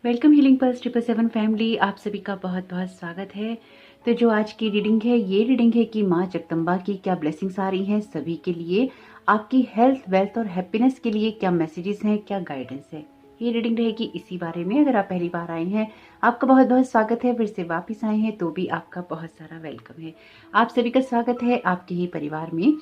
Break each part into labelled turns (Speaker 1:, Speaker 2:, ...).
Speaker 1: Welcome healing pulse 777 family, आप सभी का बहुत बहुत स्वागत है। तो जो आज की रीडिंग है, ये रीडिंग है कि माँ जगदम्बा की क्या ब्लेसिंग्स आ रही हैं सभी के लिए, आपकी हेल्थ, वेल्थ और हैप्पीनेस के लिए क्या मैसेजेस हैं, क्या गाइडेंस है। ये रीडिंग रहेगी इसी बारे में। अगर आप पहली बार आए हैं, आपका बहुत बहुत स्वागत है। फिर से वापस आए हैं तो भी आपका बहुत सारा वेलकम है। आप सभी का स्वागत है आपके ही परिवार में।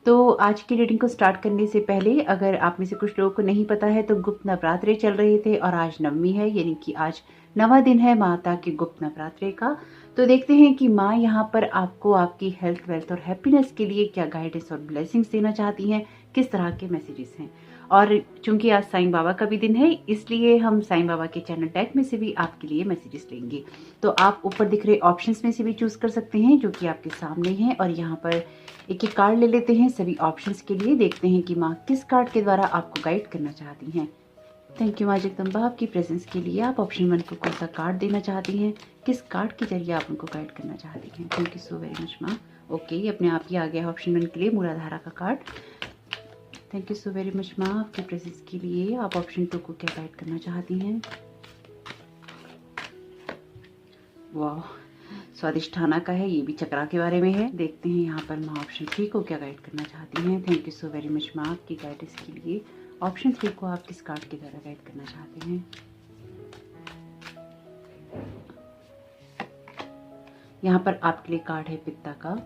Speaker 1: तो आज की रीडिंग को स्टार्ट करने से पहले, अगर आप में से कुछ लोगों को नहीं पता है तो गुप्त नवरात्रे चल रहे थे और आज नवमी है, यानी कि आज 9वां दिन है माता के गुप्त नवरात्रे का। तो देखते हैं कि माँ यहाँ पर आपको आपकी हेल्थ, वेल्थ और हैप्पीनेस के लिए क्या गाइडेंस और ब्लेसिंग्स देना चाहती हैं, किस तरह के मैसेजेस हैं। और चूंकि आज साईं बाबा का भी दिन है, इसलिए हम साईं बाबा के चैनल टैग में से भी आपके लिए मैसेजेस लेंगे। तो आप ऊपर दिख रहे ऑप्शंस में से भी चूज कर सकते हैं जो कि आपके सामने हैं। और यहाँ पर एक एक कार्ड ले लेते हैं सभी ऑप्शंस के लिए। देखते हैं कि माँ किस कार्ड के द्वारा आपको गाइड करना चाहती हैं। थैंक यू माँ जगदम्बा आपकी प्रेजेंस के लिए। आप ऑप्शन 1 को कौन सा कार्ड देना चाहती हैं, किस कार्ड के जरिए आप उनको गाइड करना चाहती हैं। Thank you so very much माँ। ओके, अपने आप ही आ गया ऑप्शन 1 के लिए मूलाधारा का card. Thank you so very much माँ आपकी प्रेजेंस के लिए। आप ऑप्शन 2 को क्या गाइड करना चाहती हैं। वाह, स्वादिष्ठाना का है, ये भी चक्रा के बारे में है। देखते हैं यहाँ पर माँ ऑप्शन 3 को क्या गाइड करना चाहती हैं। Thank you so very much माँ आपकी गाइडेंस के लिए। ऑप्शन 3 को आप किस कार्ड के द्वारा गाइड करना चाहते हैं। यहाँ पर आपके लिए कार्ड है पित्ता का।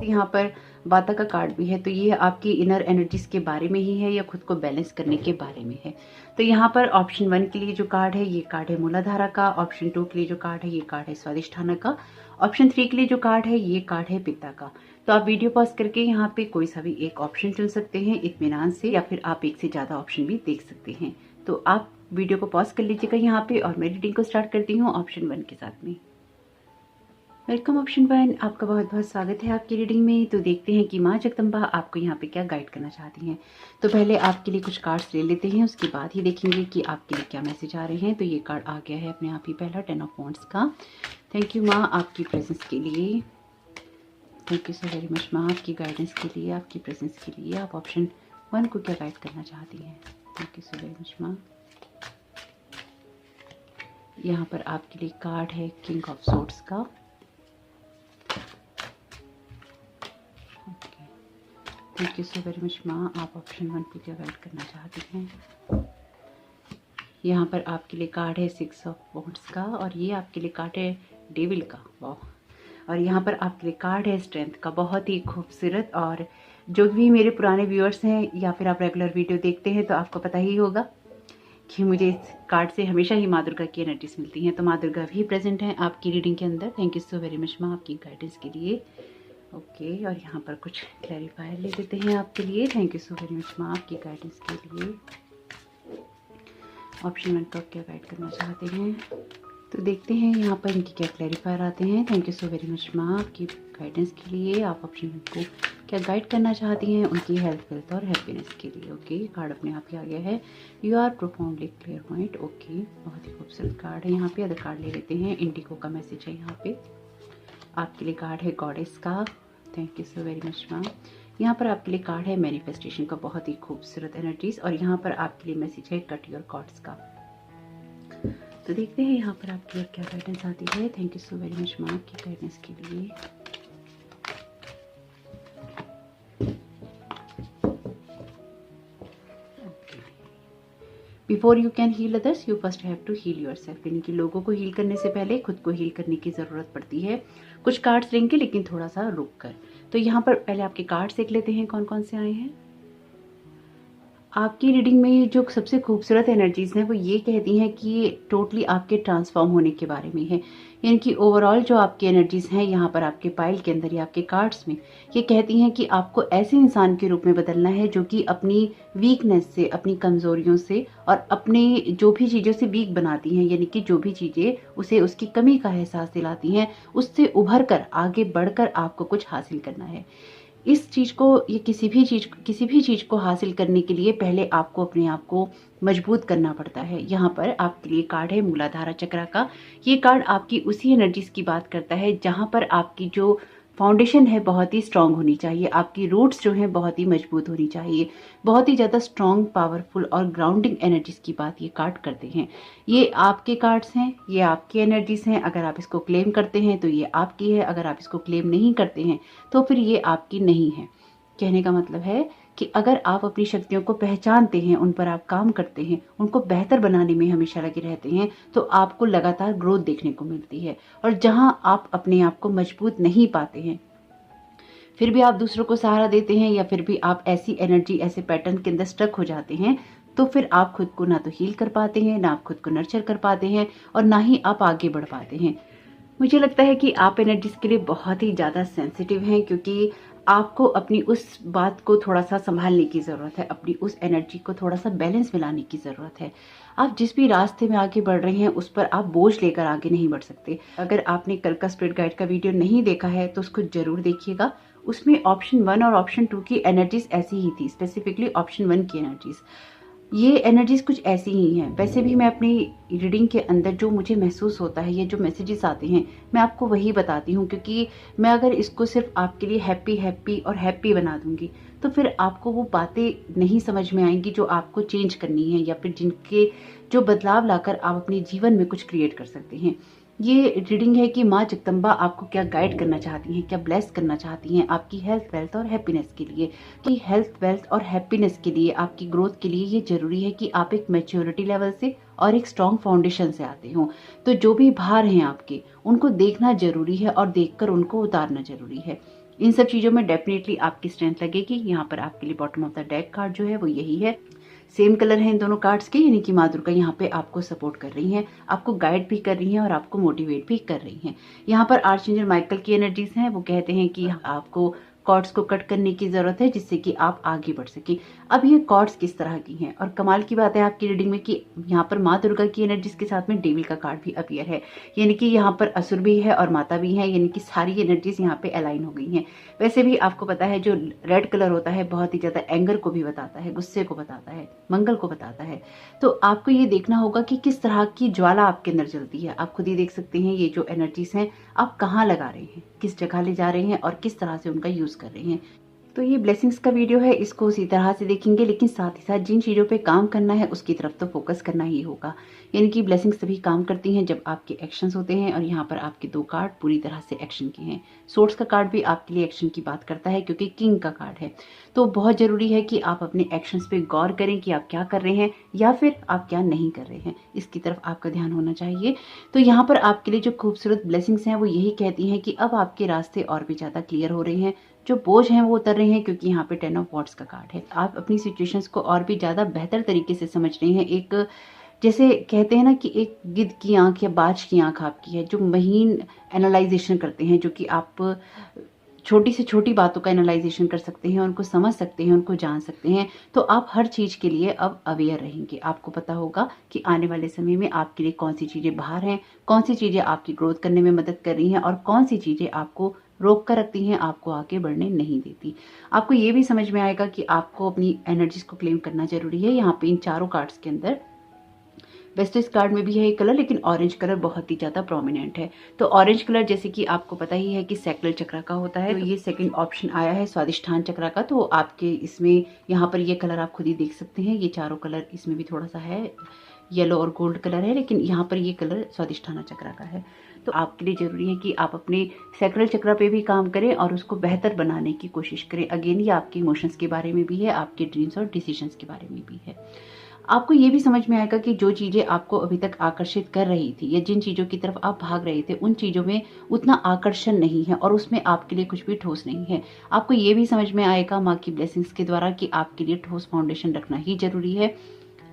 Speaker 1: यहाँ पर वाता का कार्ड भी है। तो ये आपकी इनर एनर्जीज के बारे में ही है या खुद को बैलेंस करने के बारे में है। तो यहाँ पर ऑप्शन 1 के लिए जो कार्ड है, ये कार्ड है मूलाधारा का। ऑप्शन 2 के लिए जो कार्ड है, ये कार्ड है स्वादिष्ठाना का। ऑप्शन 3 के लिए जो कार्ड है, ये कार्ड है पिता का। तो आप वीडियो पॉज करके यहाँ पे कोई सा भी एक ऑप्शन चुन सकते हैं इत्मीनान से, या फिर आप एक से ज्यादा ऑप्शन भी देख सकते हैं। तो आप वीडियो को पॉज कर लीजिएगा यहाँ पे और मैं रीडिंग को स्टार्ट करती हूँ ऑप्शन 1 के साथ में। वेलकम ऑप्शन 1, आपका बहुत बहुत स्वागत है आपकी रीडिंग में। तो देखते हैं कि माँ जगदम्बा आपको यहाँ पे क्या गाइड करना चाहती हैं। तो पहले आपके लिए कुछ कार्ड्स ले लेते हैं, उसके बाद ही देखेंगे कि आपके लिए क्या मैसेज आ रहे हैं। तो ये कार्ड आ गया है अपने आप ही, पहला 10 ऑफ वांड्स का। थैंक यू माँ आपकी प्रेजेंस के लिए। Thank you so very much माँ आपकी गाइडेंस के लिए, आपकी प्रेजेंस के लिए। आप ऑप्शन 1 को क्या गाइड करना चाहती हैं। Thank you so very much माँ। यहाँ पर आपके लिए कार्ड है किंग ऑफ सोर्ड्स का। Thank you so very much माँ। आप ऑप्शन 1 को क्या गाइड करना चाहती हैं। यहाँ पर आपके लिए कार्ड है 6 ऑफ वॉन्ड्स का और ये आपके लिए कार्ड है डेविल का। वाह। और यहाँ पर आपके लिए कार्ड है स्ट्रेंथ का, बहुत ही खूबसूरत। और जो भी मेरे पुराने व्यूअर्स हैं या फिर आप रेगुलर वीडियो देखते हैं तो आपको पता ही होगा कि मुझे इस कार्ड से हमेशा ही माँ दुर्गा की एनर्जीज मिलती हैं। तो माँ दुर्गा भी प्रेजेंट हैं आपकी रीडिंग के अंदर। Thank you so very much माँ आपकी गाइडेंस के लिए। ओके, और यहाँ पर कुछ क्लैरिफायर ले लेते हैं आपके लिए। Thank you so very much माँ आपकी गाइडेंस के लिए। ऑप्शन 1 को क्या गाइड करना चाहते हैं। तो देखते हैं यहाँ पर इनकी क्या क्लैरिफायर आते हैं। Thank you so very much माँ आपकी गाइडेंस के लिए। आप ऑप्शन 1 को क्या गाइड करना चाहती हैं उनकी हेल्थ, वेल्थ और हैप्पीनेस के लिए। ओके, कार्ड अपने आप ही आ गया है, you are profoundly clear point. Okay, बहुत ही खूबसूरत कार्ड है। यहाँ पे अदर कार्ड ले लेते हैं। इंडिगो का मैसेज है यहाँ पे। आपके लिए कार्ड है गॉडेस का। Thank you so very much ma'am. यहाँ पर आपके लिए कार्ड है मैनिफेस्टेशन का, बहुत ही खूबसूरत एनर्जीज। और यहाँ पर आपके लिए मैसेज है कट योर कॉर्ड्स का। तो देखते हैं यहाँ पर आपके लिए क्या गाइडेंस आती है। Thank you so very much ma'am आपकी गाइडेंस के लिए। Before you can heal others you first have to heal your self, यानी कि लोगों को हील करने से पहले खुद को हील करने की ज़रूरत पड़ती है। कुछ कार्ड्स लेंगे लेकिन थोड़ा सा रुक कर। तो यहाँ पर पहले आपके कार्ड्स देख लेते हैं कौन कौन से आए हैं। आपकी रीडिंग में जो सबसे खूबसूरत एनर्जीज हैं वो ये कहती हैं कि टोटली आपके ट्रांसफॉर्म होने के बारे में है। यानी कि ओवरऑल जो आपकी एनर्जीज हैं यहाँ पर आपके पाइल के अंदर या आपके कार्ड्स में, ये कहती हैं कि आपको ऐसे इंसान के रूप में बदलना है जो कि अपनी वीकनेस से, अपनी कमजोरियों से और अपने जो भी चीज़ों से वीक बनाती हैं, यानी कि जो भी चीज़ें उसे उसकी कमी का एहसास दिलाती हैं, उससे उभर कर आगे बढ़कर आपको कुछ हासिल करना है। इस चीज़ को, ये किसी भी चीज़ को हासिल करने के लिए पहले आपको अपने आप को मजबूत करना पड़ता है। यहाँ पर आपके लिए कार्ड है मूलाधारा चक्र का। ये कार्ड आपकी उसी एनर्जीज की बात करता है जहाँ पर आपकी जो फाउंडेशन है बहुत ही स्ट्रांग होनी चाहिए, आपकी रूट्स जो हैं बहुत ही मजबूत होनी चाहिए, बहुत ही ज़्यादा स्ट्रांग, पावरफुल और ग्राउंडिंग एनर्जीज की बात ये कार्ड करते हैं। ये आपके कार्ड्स हैं, ये आपकी एनर्जीज हैं। अगर आप इसको क्लेम करते हैं तो ये आपकी है, अगर आप इसको क्लेम नहीं करते हैं तो फिर ये आपकी नहीं है। कहने का मतलब है कि अगर आप अपनी शक्तियों को पहचानते हैं, उन पर आप काम करते हैं, उनको बेहतर बनाने में हमेशा लगे रहते हैं, तो आपको लगातार ग्रोथ देखने को मिलती है। और जहां आप अपने आप को मजबूत नहीं पाते हैं, फिर भी आप दूसरों को सहारा देते हैं, या फिर भी आप ऐसी एनर्जी, ऐसे पैटर्न के अंदर स्टक हो जाते हैं, तो फिर आप खुद को ना तो हील कर पाते हैं, ना आप खुद को नर्चर कर पाते हैं, और ना ही आप आगे बढ़ पाते हैं। मुझे लगता है कि आप एनर्जीज के लिए बहुत ही ज़्यादा सेंसिटिव हैं, क्योंकि आपको अपनी उस बात को थोड़ा सा संभालने की ज़रूरत है, अपनी उस एनर्जी को थोड़ा सा बैलेंस में लाने की ज़रूरत है। आप जिस भी रास्ते में आगे बढ़ रहे हैं उस पर आप बोझ लेकर आगे नहीं बढ़ सकते। अगर आपने कल का स्पिरिट गाइड का वीडियो नहीं देखा है तो उसको जरूर देखिएगा। उसमें ऑप्शन 1 और ऑप्शन 2 की एनर्जीज ऐसी ही थी, स्पेसिफिकली ऑप्शन 1 की एनर्जीज। ये एनर्जीज कुछ ऐसी ही हैं। वैसे भी मैं अपनी रीडिंग के अंदर जो मुझे महसूस होता है, ये जो मैसेजेस आते हैं, मैं आपको वही बताती हूँ, क्योंकि मैं अगर इसको सिर्फ आपके लिए हैप्पी हैप्पी और हैप्पी बना दूंगी तो फिर आपको वो बातें नहीं समझ में आएंगी जो आपको चेंज करनी है, या फिर जिनके जो बदलाव लाकर आप अपने जीवन में कुछ क्रिएट कर सकते हैं। ये रीडिंग है कि माँ जगदम्बा आपको क्या गाइड करना चाहती हैं, क्या ब्लेस करना चाहती हैं आपकी हेल्थ, वेल्थ और हैप्पीनेस के लिए। कि हेल्थ, वेल्थ और हैप्पीनेस के लिए, आपकी ग्रोथ के लिए ये जरूरी है कि आप एक मैच्योरिटी लेवल से और एक स्ट्रॉन्ग फाउंडेशन से आते हो। तो जो भी भार हैं आपके, उनको देखना जरूरी है और देखकर उनको उतारना जरूरी है। इन सब चीजों में डेफिनेटली आपकी स्ट्रेंथ लगेगी। यहाँ पर आपके लिए bottom of the deck card जो है वो यही है। सेम कलर है इन दोनों कार्ड्स के, यानी कि माँ दुर्गा यहाँ पे आपको सपोर्ट कर रही हैं, आपको गाइड भी कर रही हैं और आपको मोटिवेट भी कर रही हैं। यहाँ पर आर्चएंजल माइकल की एनर्जीज हैं। वो कहते हैं कि आपको कॉर्ड्स को कट करने की जरूरत है जिससे कि आप आगे बढ़ सके। अब ये कॉर्ड्स किस तरह की हैं, और कमाल की बात है आपकी रीडिंग में कि यहाँ पर माँ दुर्गा की एनर्जीज के साथ में डेविल का कार्ड भी अपीयर है, यानी कि यहाँ पर असुर भी है और माता भी है, यानी कि सारी एनर्जीज यहाँ पे अलाइन हो गई हैं। वैसे भी आपको पता है जो रेड कलर होता है बहुत ही ज्यादा एंगर को भी बताता है, गुस्से को बताता है, मंगल को बताता है। तो आपको ये देखना होगा कि किस तरह की ज्वाला आपके अंदर जलती है। आप खुद ही देख सकते हैं ये जो एनर्जीज हैं आप कहाँ लगा रहे हैं, किस जगह ले जा रहे हैं और किस तरह से उनका यूज कर रहे हैं। तो ये ब्लेसिंग्स का वीडियो है, इसको उसी तरह से देखेंगे, लेकिन साथ ही साथ जिन चीज़ों पे काम करना है उसकी तरफ तो फोकस करना ही होगा। यानी कि ब्लेसिंग्स तभी काम करती हैं जब आपके एक्शंस होते हैं, और यहाँ पर आपके दो कार्ड पूरी तरह से एक्शन के हैं। सोर्स का कार्ड भी आपके लिए एक्शन की बात करता है क्योंकि किंग का कार्ड है। तो बहुत जरूरी है कि आप अपने एक्शंस पे गौर करें कि आप क्या कर रहे हैं या फिर आप क्या नहीं कर रहे हैं, इसकी तरफ आपका ध्यान होना चाहिए। तो यहाँ पर आपके लिए जो खूबसूरत ब्लेसिंग्स हैं वो यही कहती हैं कि अब आपके रास्ते और भी ज़्यादा क्लियर हो रहे हैं, जो बोझ हैं वो उतर रहे हैं, क्योंकि यहाँ पे 10 ऑफ वॉट्स का कार्ड है। आप अपनी सिचुएशंस को और भी ज़्यादा बेहतर तरीके से समझ रहे हैं। एक जैसे कहते हैं ना कि एक गिद्ध की आंख या बाज की आंख आपकी है, जो महीन एनालाइजेशन करते हैं, जो कि आप छोटी से छोटी बातों का एनालाइजेशन कर सकते हैं, उनको समझ सकते हैं, उनको जान सकते हैं। तो आप हर चीज़ के लिए अब अवेयर रहेंगे। आपको पता होगा कि आने वाले समय में आपके लिए कौन सी चीज़ें बाहर हैं, कौन सी चीज़ें आपकी ग्रोथ करने में मदद कर रही हैं और कौन सी चीज़ें आपको रोक कर रखती हैं, आपको आगे बढ़ने नहीं देती। आपको ये भी समझ में आएगा कि आपको अपनी एनर्जीज को क्लेम करना जरूरी है। यहाँ पे इन चारों कार्ड्स के अंदर वेस्टेज कार्ड में भी है एक कलर, लेकिन ऑरेंज कलर बहुत ही ज्यादा प्रोमिनेंट है। तो ऑरेंज कलर जैसे कि आपको पता ही है कि सैक्रल चक्र का होता है, तो ये सेकंड ऑप्शन आया है स्वादिष्ठान चक्र का। तो आपके इसमें यहाँ पर ये कलर आप खुद ही देख सकते हैं, ये चारों कलर इसमें भी थोड़ा सा है, येलो और गोल्ड कलर है, लेकिन यहाँ पर ये कलर स्वादिष्ठान चक्र का है। तो आपके लिए जरूरी है कि आप अपने सैक्रल चक्र पे भी काम करें और उसको बेहतर बनाने की कोशिश करें। अगेन ये आपके इमोशंस के बारे में भी है, आपके ड्रीम्स और डिसीजंस के बारे में भी है। आपको ये भी समझ में आएगा कि जो चीजें आपको अभी तक आकर्षित कर रही थी या जिन चीजों की तरफ आप भाग रहे थे, उन चीजों में उतना आकर्षण नहीं है और उसमें आपके लिए कुछ भी ठोस नहीं है। आपको ये भी समझ में आएगा माँ की ब्लेसिंग्स के द्वारा कि आपके लिए ठोस फाउंडेशन रखना ही जरूरी है।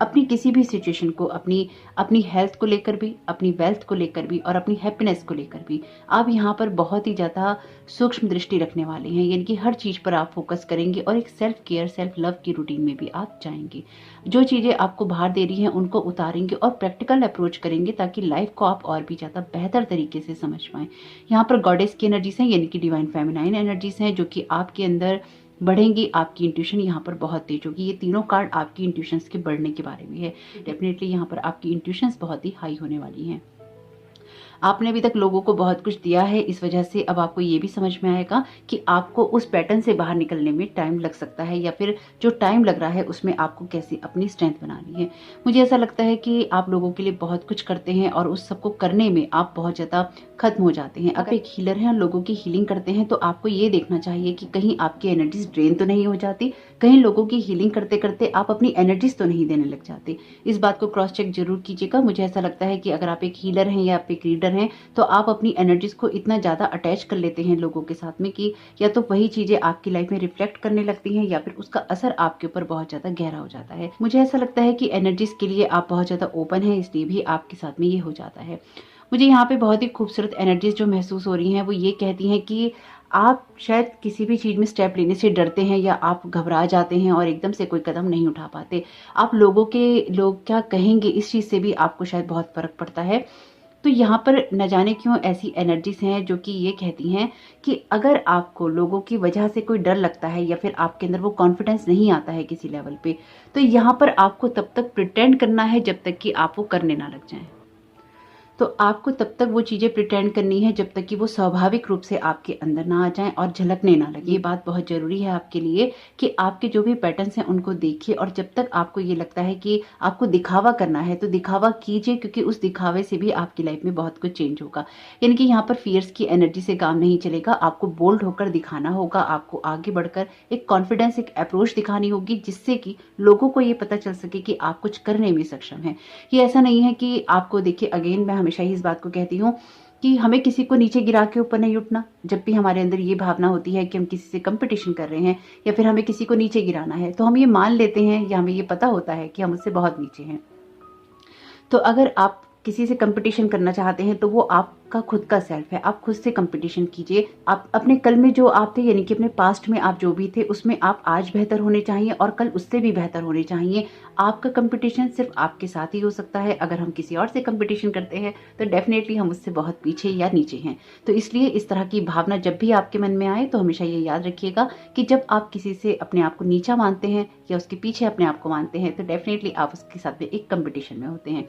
Speaker 1: अपनी किसी भी सिचुएशन को, अपनी हेल्थ को लेकर भी, अपनी वेल्थ को लेकर भी और अपनी हैप्पीनेस को लेकर भी आप यहाँ पर बहुत ही ज़्यादा सूक्ष्म दृष्टि रखने वाले हैं। यानी कि हर चीज़ पर आप फोकस करेंगे और एक सेल्फ केयर, सेल्फ लव की रूटीन में भी आप जाएंगे। जो चीज़ें आपको बाहर दे रही हैं उनको उतारेंगे और प्रैक्टिकल अप्रोच करेंगे ताकि लाइफ को आप और भी ज़्यादा बेहतर तरीके से समझ पाएं। यहाँ पर गॉडेस की एनर्जीज हैं, यानी कि डिवाइन फेमिनाइन एनर्जीज हैं, जो कि आपके अंदर बढ़ेंगी। आपकी इंट्यूशन यहाँ पर बहुत तेज होगी। ये तीनों कार्ड आपकी इंट्यूशंस के बढ़ने के बारे में है। डेफिनेटली यहाँ पर आपकी इंट्यूशंस बहुत ही हाई होने वाली हैं। आपने अभी तक लोगों को बहुत कुछ दिया है, इस वजह से अब आपको ये भी समझ में आएगा कि आपको उस पैटर्न से बाहर निकलने में टाइम लग सकता है, या फिर जो टाइम लग रहा है उसमें आपको कैसे अपनी स्ट्रेंथ बनानी है। मुझे ऐसा लगता है कि आप लोगों के लिए बहुत कुछ करते हैं और उस सबको करने में आप बहुत ज़्यादा खत्म हो जाते हैं। अगर एक हीलर हैं और लोगों की हीलिंग करते हैं तो आपको ये देखना चाहिए कि कहीं आपकी एनर्जीज ड्रेन तो नहीं हो जाती, कहीं लोगों की हीलिंग करते करते आप अपनी एनर्जीज तो नहीं देने लग जाते। इस बात को क्रॉस चेक जरूर कीजिएगा। मुझे ऐसा लगता है कि अगर आप एक हीलर हैं या आप एक रीडर हैं तो आप अपनी एनर्जीज को इतना ज़्यादा अटैच कर लेते हैं लोगों के साथ में कि या तो वही चीज़ें आपकी लाइफ में रिफ्लेक्ट करने लगती हैं या फिर उसका असर आपके ऊपर बहुत ज़्यादा गहरा हो जाता है। मुझे ऐसा लगता है कि एनर्जीज के लिए आप बहुत ज़्यादा ओपन हैं, इसलिए भी आपके साथ में ये हो जाता है। मुझे यहाँ पे बहुत ही खूबसूरत एनर्जीज जो महसूस हो रही हैं वो ये कहती हैं कि आप शायद किसी भी चीज़ में स्टेप लेने से डरते हैं या आप घबरा जाते हैं और एकदम से कोई कदम नहीं उठा पाते। आप लोग क्या कहेंगे इस चीज़ से भी आपको शायद बहुत फ़र्क पड़ता है। तो यहाँ पर न जाने क्यों ऐसी एनर्जीज हैं जो कि ये कहती हैं कि अगर आपको लोगों की वजह से कोई डर लगता है या फिर आपके अंदर वो कॉन्फिडेंस नहीं आता है किसी लेवल पे, तो यहाँ पर आपको तब तक प्रिटेंड करना है जब तक कि आप वो करने ना लग जाएं। तो आपको तब तक वो चीज़ें प्रिटेंड करनी है जब तक कि वो स्वाभाविक रूप से आपके अंदर ना आ जाएं और झलकने ना लगे। ये बात बहुत ज़रूरी है आपके लिए कि आपके जो भी पैटर्न्स हैं उनको देखिए, और जब तक आपको ये लगता है कि आपको दिखावा करना है तो दिखावा कीजिए, क्योंकि उस दिखावे से भी आपकी लाइफ में बहुत कुछ चेंज होगा। यानी कि यहाँ पर फियर्स की एनर्जी से काम नहीं चलेगा। आपको बोल्ड होकर दिखाना होगा, आपको आगे बढ़कर एक कॉन्फिडेंस, एक अप्रोच दिखानी होगी जिससे कि लोगों को ये पता चल सके कि आप कुछ करने में सक्षम हैं। ये ऐसा नहीं है कि आपको, देखिए अगेन मैं हमेशा ही इस बात को कहती हूँ कि हमें किसी को नीचे गिरा के ऊपर नहीं उठना। जब भी हमारे अंदर ये भावना होती है कि हम किसी से कंपटीशन कर रहे हैं या फिर हमें किसी को नीचे गिराना है, तो हम ये मान लेते हैं या हमें ये पता होता है कि हम उससे बहुत नीचे हैं। तो अगर आप किसी से कंपटीशन करना चाहते हैं तो वो आपका खुद का सेल्फ है, आप खुद से कंपटीशन कीजिए। आप अपने कल में जो आप थे, यानी कि अपने पास्ट में आप जो भी थे उसमें आप आज बेहतर होने चाहिए और कल उससे भी बेहतर होने चाहिए। आपका कंपटीशन सिर्फ आपके साथ ही हो सकता है। अगर हम किसी और से कंपटीशन करते हैं तो डेफिनेटली हम उससे बहुत पीछे या नीचे हैं। तो इसलिए इस तरह की भावना जब भी आपके मन में आए तो हमेशा ये याद रखिएगा कि जब आप किसी से अपने आप को नीचा मानते हैं या उसके पीछे अपने आप को मानते हैं तो डेफिनेटली आप उसके साथ में एक कंपटीशन में होते हैं,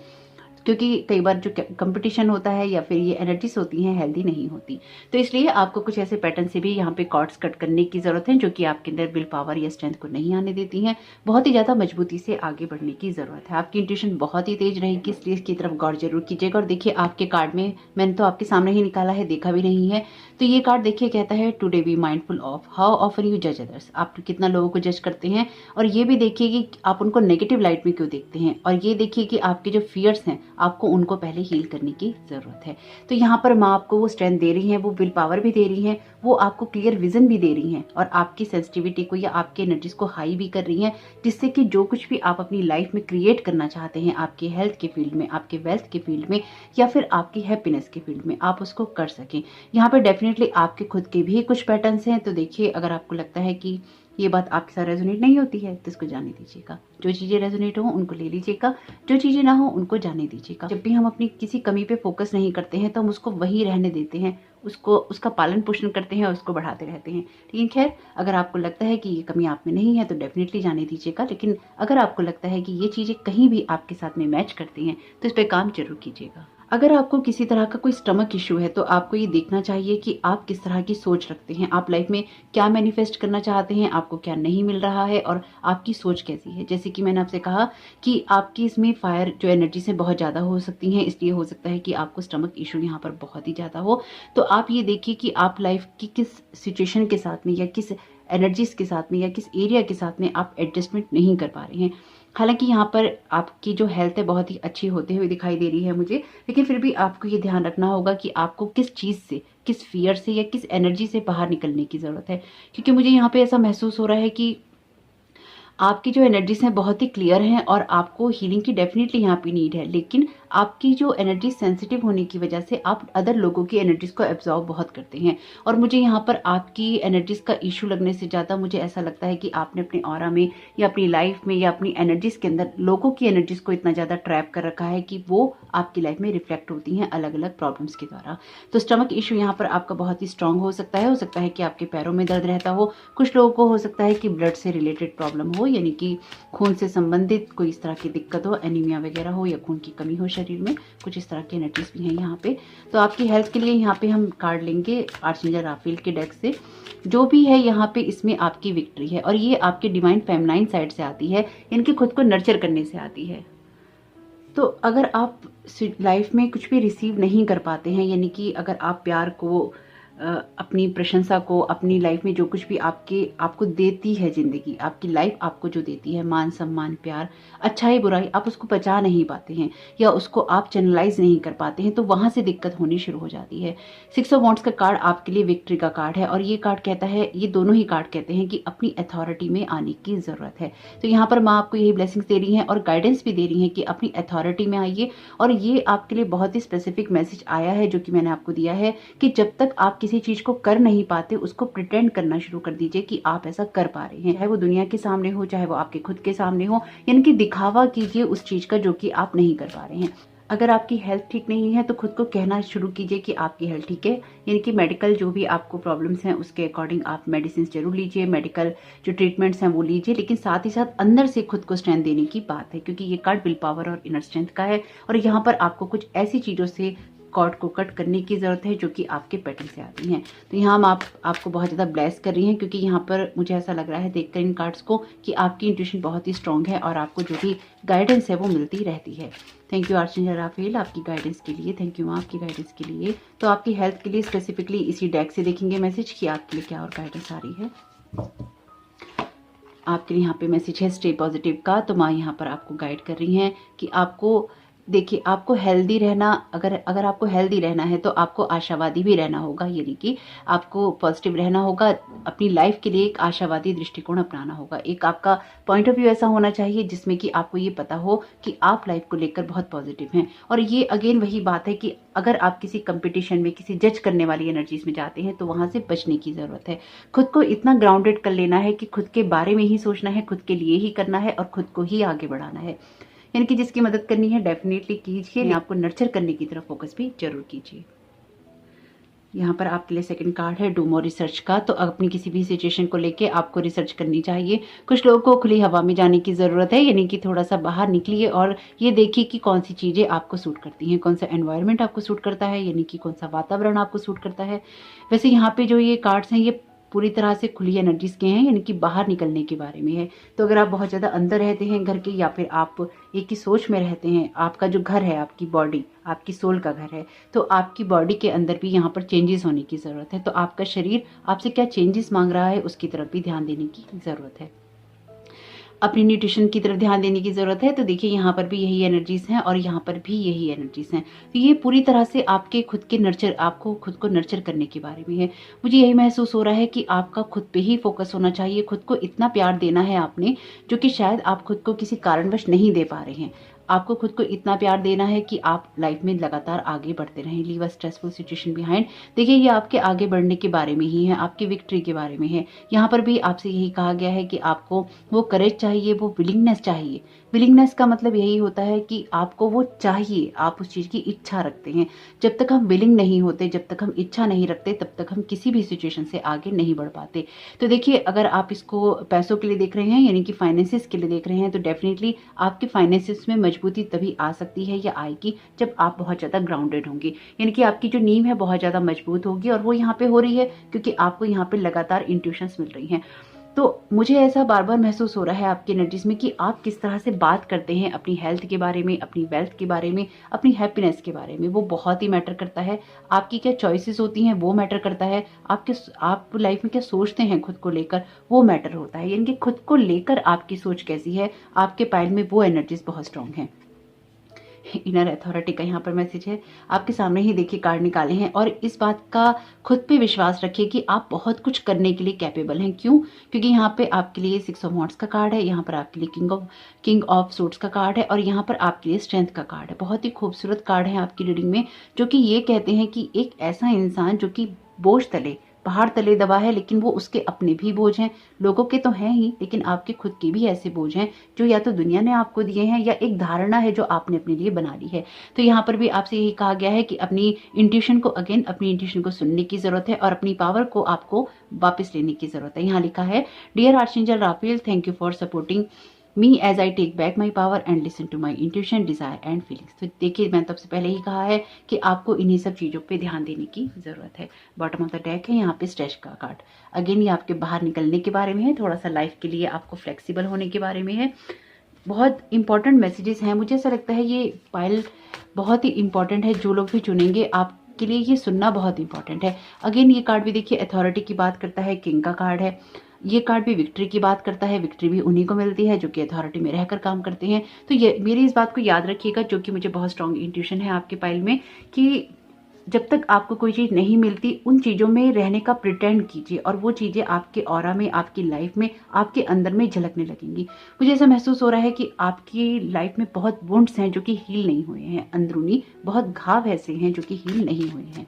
Speaker 1: क्योंकि कई बार जो कंपटीशन होता है या फिर ये एनर्जीज होती हैं हेल्दी नहीं होती। तो इसलिए आपको कुछ ऐसे पैटर्न से भी यहाँ पे कॉर्ड्स कट करने की जरूरत है जो कि आपके अंदर विल पावर या स्ट्रेंथ को नहीं आने देती हैं। बहुत ही ज़्यादा मजबूती से आगे बढ़ने की ज़रूरत है। आपकी इंट्यूशन बहुत ही तेज रहेगी, इसलिए इसकी तरफ गौर जरूर कीजिएगा। और देखिए आपके कार्ड में मैंने तो आपके सामने ही निकाला है, देखा भी नहीं है। तो ये कार्ड देखिए कहता है today be mindful of how often you जज अदर्स। आप कितना लोगों को जज करते हैं, और ये भी देखिए कि आप उनको नेगेटिव लाइट में क्यों देखते हैं, और ये देखिए कि आपके जो फियर्स हैं आपको उनको पहले हील करने की जरूरत है। तो यहाँ पर माँ आपको वो स्ट्रेंथ दे रही है, वो विल पावर भी दे रही है, वो आपको क्लियर विजन भी दे रही हैं और आपकी सेंसिटिविटी को या आपके एनर्जीज को हाई भी कर रही हैं, जिससे कि जो कुछ भी आप अपनी लाइफ में क्रिएट करना चाहते हैं, आपके हेल्थ के फील्ड में, आपके वेल्थ के फील्ड में या फिर आपकी हैप्पीनेस के फील्ड में, आप उसको कर सकें। यहाँ पर डेफिनेटली आपके खुद के भी कुछ पैटर्न्स हैं। तो देखिए अगर आपको लगता है कि ये बात आपके साथ रेजोनेट नहीं होती है तो इसको जाने दीजिएगा। जो चीज़ें रेजोनेट हो उनको ले लीजिएगा, जो चीज़ें ना हो उनको जाने दीजिएगा। जब भी हम अपनी किसी कमी पे फोकस नहीं करते हैं तो हम उसको वही रहने देते हैं, उसका पालन पोषण करते हैं और उसको बढ़ाते रहते हैं। लेकिन खैर, अगर आपको लगता है कि ये कमी आप में नहीं है तो डेफिनेटली जाने दीजिएगा। लेकिन अगर आपको लगता है कि ये चीज़ें कहीं भी आपके साथ में मैच करती हैं तो इस पर काम जरूर कीजिएगा। अगर आपको किसी तरह का कोई स्टमक इश्यू है तो आपको ये देखना चाहिए कि आप किस तरह की सोच रखते हैं, आप लाइफ में क्या मैनिफेस्ट करना चाहते हैं, आपको क्या नहीं मिल रहा है और आपकी सोच कैसी है। जैसे कि मैंने आपसे कहा कि आपकी इसमें फायर जो एनर्जी से बहुत ज़्यादा हो सकती हैं, इसलिए हो सकता है कि आपको स्टमक इशू यहाँ पर बहुत ही ज़्यादा हो। तो आप ये देखिए कि आप लाइफ की किस सिचुएशन के साथ में या किस एनर्जीज के साथ में या किस एरिया के साथ में आप एडजस्टमेंट नहीं कर पा रहे हैं। हालांकि यहाँ पर आपकी जो हेल्थ है बहुत ही अच्छी होते हुए दिखाई दे रही है मुझे, लेकिन फिर भी आपको ये ध्यान रखना होगा कि आपको किस चीज़ से, किस फियर से या किस एनर्जी से बाहर निकलने की ज़रूरत है। क्योंकि मुझे यहाँ पे ऐसा महसूस हो रहा है कि आपकी जो एनर्जीज हैं बहुत ही क्लियर हैं और आपको हीलिंग की डेफिनेटली यहाँ पे नीड है, लेकिन आपकी जो एनर्जी सेंसिटिव होने की वजह से आप अदर लोगों की एनर्जीज को एब्जॉर्ब बहुत करते हैं। और मुझे यहाँ पर आपकी एनर्जीज का इशू लगने से ज़्यादा मुझे ऐसा लगता है कि आपने अपने ऑरा में या अपनी लाइफ में या अपनी एनर्जीज के अंदर लोगों की एनर्जीज को इतना ज़्यादा ट्रैप कर रखा है कि वो आपकी लाइफ में रिफ्लेक्ट होती हैं अलग अलग प्रॉब्लम्स के द्वारा। तो स्टमक इशू यहाँ पर आपका बहुत ही स्ट्रांग हो सकता है कि आपके पैरों में दर्द रहता हो, कुछ लोगों को हो सकता है कि ब्लड से रिलेटेड प्रॉब्लम हो, यानी कि खून से संबंधित कोई इस तरह की दिक्कत हो, एनीमिया वगैरह हो या खून की कमी हो शरीर में, कुछ इस तरह की एनर्जीज भी हैं यहाँ पे। तो आपकी हेल्थ के लिए यहाँ पे हम कार्ड लेंगे आर्चेंजल राफेल के डेक से। जो भी है यहाँ पे इसमें आपकी विक्ट्री है और ये आपके डिवाइन फेमिनाइन साइड से आती है, इनकी खुद को नर्चर करने से आती है। तो अगर आप लाइफ में कुछ भी रिसीव नहीं कर पाते हैं, यानी कि अगर आप प्यार को, अपनी प्रशंसा को, अपनी लाइफ में जो कुछ भी आपको देती है ज़िंदगी, आपकी लाइफ आपको जो देती है, मान सम्मान प्यार अच्छाई बुराई, आप उसको बचा नहीं पाते हैं या उसको आप चैनलाइज नहीं कर पाते हैं, तो वहाँ से दिक्कत होनी शुरू हो जाती है। 6 ऑफ वॉन्ड्स का कार्ड आपके लिए विक्ट्री का कार्ड है और ये कार्ड कहता है, ये दोनों ही कार्ड कहते हैं कि अपनी अथॉरिटी में आने की ज़रूरत है। तो यहाँ पर माँ आपको यही ब्लेसिंग्स दे रही हैं और गाइडेंस भी दे रही हैं कि अपनी अथॉरिटी में आइए। और ये आपके लिए बहुत ही स्पेसिफिक मैसेज आया है जो कि मैंने आपको दिया है कि जब तक आप किसी चीज को कर नहीं पाते, उसको प्रिटेंड करना शुरू कर दीजिए कि आप ऐसा कर पा रहे हैं, चाहे वो दुनिया के सामने हो, चाहे वो आपके खुद के सामने हो, यानी कि दिखावा कीजिए उस चीज का जो कि आप नहीं कर पा रहे हैं। अगर आपकी हेल्थ ठीक नहीं है तो खुद को कहना शुरू कीजिए कि आपकी हेल्थ ठीक है, यानी कि मेडिकल जो भी आपको प्रॉब्लम्स हैं उसके अकॉर्डिंग आप मेडिसिन जरूर लीजिए, मेडिकल जो ट्रीटमेंट्स हैं वो लीजिए, लेकिन साथ ही साथ अंदर से खुद को स्ट्रेंथ देने की बात है, क्योंकि ये कार्ड विल पावर और इनर स्ट्रेंथ का है। और यहाँ पर आपको कुछ ऐसी चीजों से कॉर्ड को कट करने की जरूरत है जो कि आपके पैटर्न से आती हैं। तो यहाँ हम आपको बहुत ज़्यादा ब्लेस कर रही हैं, क्योंकि यहाँ पर मुझे ऐसा लग रहा है देखकर इन कार्ड्स को कि आपकी इंट्यूशन बहुत ही स्ट्रांग है और आपको जो भी गाइडेंस है वो मिलती रहती है। थैंक यू आर्चेंजल राफेल आपकी गाइडेंस के लिए, थैंक यू माँ आपकी गाइडेंस के लिए। तो आपकी हेल्थ के लिए स्पेसिफिकली इसी डेक से देखेंगे मैसेज कि आपके लिए क्या और गाइडेंस आ रही है। आपके लिए यहाँ पे मैसेज है स्टे पॉजिटिव का। तो माँ यहाँ पर आपको गाइड कर रही हैं कि आपको, देखिए, आपको हेल्दी रहना, अगर आपको हेल्दी रहना है तो आपको आशावादी भी रहना होगा, यानी कि आपको पॉजिटिव रहना होगा, अपनी लाइफ के लिए एक आशावादी दृष्टिकोण अपनाना होगा। एक आपका पॉइंट ऑफ व्यू ऐसा होना चाहिए जिसमें कि आपको ये पता हो कि आप लाइफ को लेकर बहुत पॉजिटिव हैं। और ये अगेन वही बात है कि अगर आप किसी कंपटीशन में, किसी जज करने वाली एनर्जीज में जाते हैं तो वहां से बचने की जरूरत है। खुद को इतना ग्राउंडेड कर लेना है कि खुद के बारे में ही सोचना है, खुद के लिए ही करना है और खुद को ही आगे बढ़ाना है। यानी कि जिसकी मदद करनी है डेफिनेटली कीजिए, आपको नर्चर करने की तरफ फोकस भी जरूर कीजिए। यहाँ पर आपके लिए सेकंड कार्ड है डू मोर रिसर्च का। तो अपनी किसी भी सिचुएशन को लेके आपको रिसर्च करनी चाहिए। कुछ लोगों को खुली हवा में जाने की ज़रूरत है, यानी कि थोड़ा सा बाहर निकलिए और ये देखिए कि कौन सी चीज़ें आपको सूट करती हैं, कौन सा एनवायरनमेंट आपको सूट करता है, यानी कि कौन सा वातावरण आपको सूट करता है। वैसे यहाँ पे जो ये कार्ड्स हैं ये पूरी तरह से खुली एनर्जीज के हैं, यानी कि बाहर निकलने के बारे में है। तो अगर आप बहुत ज़्यादा अंदर रहते हैं घर के, या फिर आप एक ही सोच में रहते हैं, आपका जो घर है, आपकी बॉडी, आपकी सोल का घर है, तो आपकी बॉडी के अंदर भी यहाँ पर चेंजेस होने की ज़रूरत है। तो आपका शरीर आपसे क्या चेंजेस मांग रहा है उसकी तरफ भी ध्यान देने की ज़रूरत है, अपनी न्यूट्रिशन की तरफ ध्यान देने की ज़रूरत है। तो देखिए यहाँ पर भी यही एनर्जीज हैं और यहाँ पर भी यही एनर्जीज हैं। तो ये पूरी तरह से आपके खुद के नर्चर, आपको खुद को नर्चर करने के बारे में है। मुझे यही महसूस हो रहा है कि आपका खुद पे ही फोकस होना चाहिए। खुद को इतना प्यार देना है आपने, जो कि शायद आप खुद को किसी कारणवश नहीं दे पा रहे हैं। आपको खुद को इतना प्यार देना है कि आप लाइफ में लगातार आगे बढ़ते रहें। Leave a stressful situation behind. देखिए ये आपके आगे बढ़ने के बारे में ही है, आपकी विक्ट्री के बारे में है। यहाँ पर भी आपसे यही कहा गया है कि आपको वो करेज चाहिए, वो विलिंगनेस चाहिए। विलिंगनेस का मतलब यही होता है कि आपको वो चाहिए, आप उस चीज़ की इच्छा रखते हैं। जब तक हम विलिंग नहीं होते, जब तक हम इच्छा नहीं रखते, तब तक हम किसी भी सिचुएशन से आगे नहीं बढ़ पाते। तो देखिए अगर आप इसको पैसों के लिए देख रहे हैं, यानी कि फाइनेंसिस के लिए देख रहे हैं, तो डेफिनेटली आपके फाइनेंसिस में मजबूती तभी आ सकती है या आएगी जब आप बहुत ज़्यादा ग्राउंडेड होंगे, यानी कि आपकी जो नींव है बहुत ज़्यादा मजबूत होगी। और वो यहाँ पे हो रही है क्योंकि आपको यहाँ पे लगातार इंट्यूशंस मिल रही हैं। तो मुझे ऐसा बार बार महसूस हो रहा है आपकी एनर्जीज में कि आप किस तरह से बात करते हैं अपनी हेल्थ के बारे में, अपनी वेल्थ के बारे में, अपनी हैप्पीनेस के बारे में, वो बहुत ही मैटर करता है। आपकी क्या चॉइसेस होती हैं वो मैटर करता है। आप लाइफ में क्या सोचते हैं खुद को लेकर, वो मैटर होता है। यानी कि खुद को लेकर आपकी सोच कैसी है, आपके पाइल में वो एनर्जीज बहुत स्ट्रांग है। इनर अथॉरिटी का यहाँ पर मैसेज है। आपके सामने ही देखिए कार्ड निकाले हैं और इस बात का खुद पे विश्वास रखिए कि आप बहुत कुछ करने के लिए कैपेबल हैं। क्यों? क्योंकि यहाँ पे आपके लिए 6 ऑफ वॉन्ड्स का कार्ड है, यहाँ पर आपके लिए किंग ऑफ सूट्स का कार्ड है और यहाँ पर आपके लिए स्ट्रेंथ का कार्ड है। बहुत ही खूबसूरत कार्ड है आपकी रीडिंग में, जो कि ये कहते हैं कि एक ऐसा इंसान जो कि बोझ तले, पहाड़ तले दबा है, लेकिन वो उसके अपने भी बोझ हैं, लोगों के तो हैं ही, लेकिन आपके खुद के भी ऐसे बोझ हैं जो या तो दुनिया ने आपको दिए हैं या एक धारणा है जो आपने अपने लिए बना ली है। तो यहाँ पर भी आपसे यही कहा गया है कि अपनी इंट्यूशन को, अपनी इंट्यूशन को सुनने की जरूरत है और अपनी पावर को आपको वापस लेने की जरूरत है। यहाँ लिखा है dear archangel Raphael, thank you for supporting me as I take back my power and listen to my intuition, desire and feelings. तो देखिए, मैंने सबसे पहले ही कहा है कि आपको इन्हीं सब चीज़ों पे ध्यान देने की ज़रूरत है। बॉटम ऑफ द डेक है यहाँ पे स्ट्रेच का कार्ड। अगेन ये आपके बाहर निकलने के बारे में है, थोड़ा सा लाइफ के लिए आपको फ्लेक्सिबल होने के बारे में है। बहुत इंपॉर्टेंट मैसेजेस हैं। मुझे ऐसा लगता है ये पाइल बहुत ही इंपॉर्टेंट है। जो लोग भी चुनेंगे आपके लिए ये सुनना बहुत इंपॉर्टेंट है। अगेन ये कार्ड भी देखिए अथॉरिटी की बात करता है, किंग का कार्ड है। ये कार्ड भी विक्ट्री की बात करता है। विक्ट्री भी उन्हीं को मिलती है जो कि अथॉरिटी में रहकर काम करते हैं। तो ये मेरी इस बात को याद रखिएगा, जो कि मुझे बहुत स्ट्रॉन्ग इंट्यूशन है आपके पाइल में, कि जब तक आपको कोई चीज़ नहीं मिलती उन चीज़ों में रहने का प्रिटेंड कीजिए और वो चीज़ें आपके ऑरा में, आपकी लाइफ में, आपके अंदर में झलकने लगेंगी। मुझे ऐसा महसूस हो रहा है कि आपकी लाइफ में बहुत वुंड्स हैं जो कि हील नहीं हुए हैं, अंदरूनी बहुत घाव ऐसे हैं जो कि हील नहीं हुए हैं।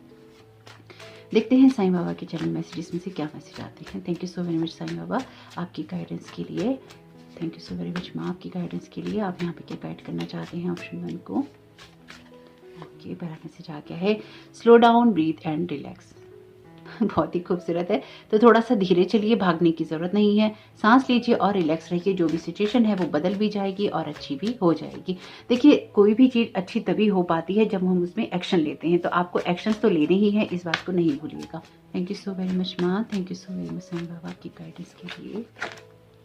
Speaker 1: देखते हैं साईं बाबा के चैनल मैसेजेस में से क्या मैसेज आते हैं। Thank you so very much Sai Baba आपकी गाइडेंस के लिए। Thank you so very much माँ आपकी गाइडेंस के लिए। आप यहाँ पे क्या गाइड करना चाहते हैं ऑप्शन 1 को। ओके, पहला मैसेज आ गया है, slow down, breathe and relax. बहुत ही खूबसूरत है। तो थोड़ा सा धीरे चलिए, भागने की जरूरत नहीं है, सांस लीजिए और रिलैक्स रहिए। जो भी सिचुएशन है वो बदल भी जाएगी और अच्छी भी हो जाएगी। देखिए, कोई भी चीज अच्छी तभी हो पाती है जब हम उसमें एक्शन लेते हैं, तो आपको एक्शन तो लेने ही है, इस बात को नहीं भूलिएगा। Thank you so very much माँ, thank you so very much Sai Baba की गाइडेंस के लिए।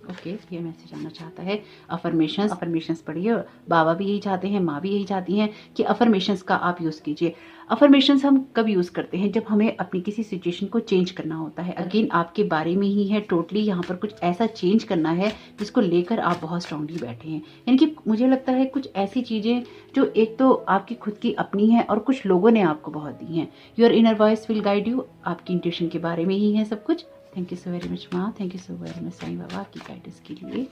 Speaker 1: ओके, ये मैसेज आना चाहता है अफर्मेशंस पढ़िए। बाबा भी यही चाहते हैं, माँ भी यही चाहती हैं कि अफर्मेशंस का आप यूज़ कीजिए। अफर्मेशंस हम कब यूज़ करते हैं? जब हमें अपनी किसी सिचुएशन को चेंज करना होता है। अगेन आपके बारे में ही है टोटली, यहाँ पर कुछ ऐसा चेंज करना है जिसको लेकर आप बहुत स्ट्रांगली बैठे हैं। यानी कि मुझे लगता है कुछ ऐसी चीज़ें जो एक तो आपकी खुद की अपनी है और कुछ लोगों ने आपको बहुत दी हैं। Your inner voice will guide you, आपकी इंट्यूशन के बारे में ही है सब कुछ। Thank you so very much माँ, thank you so very much Sai Baba आपकी गाइडेंस के लिए।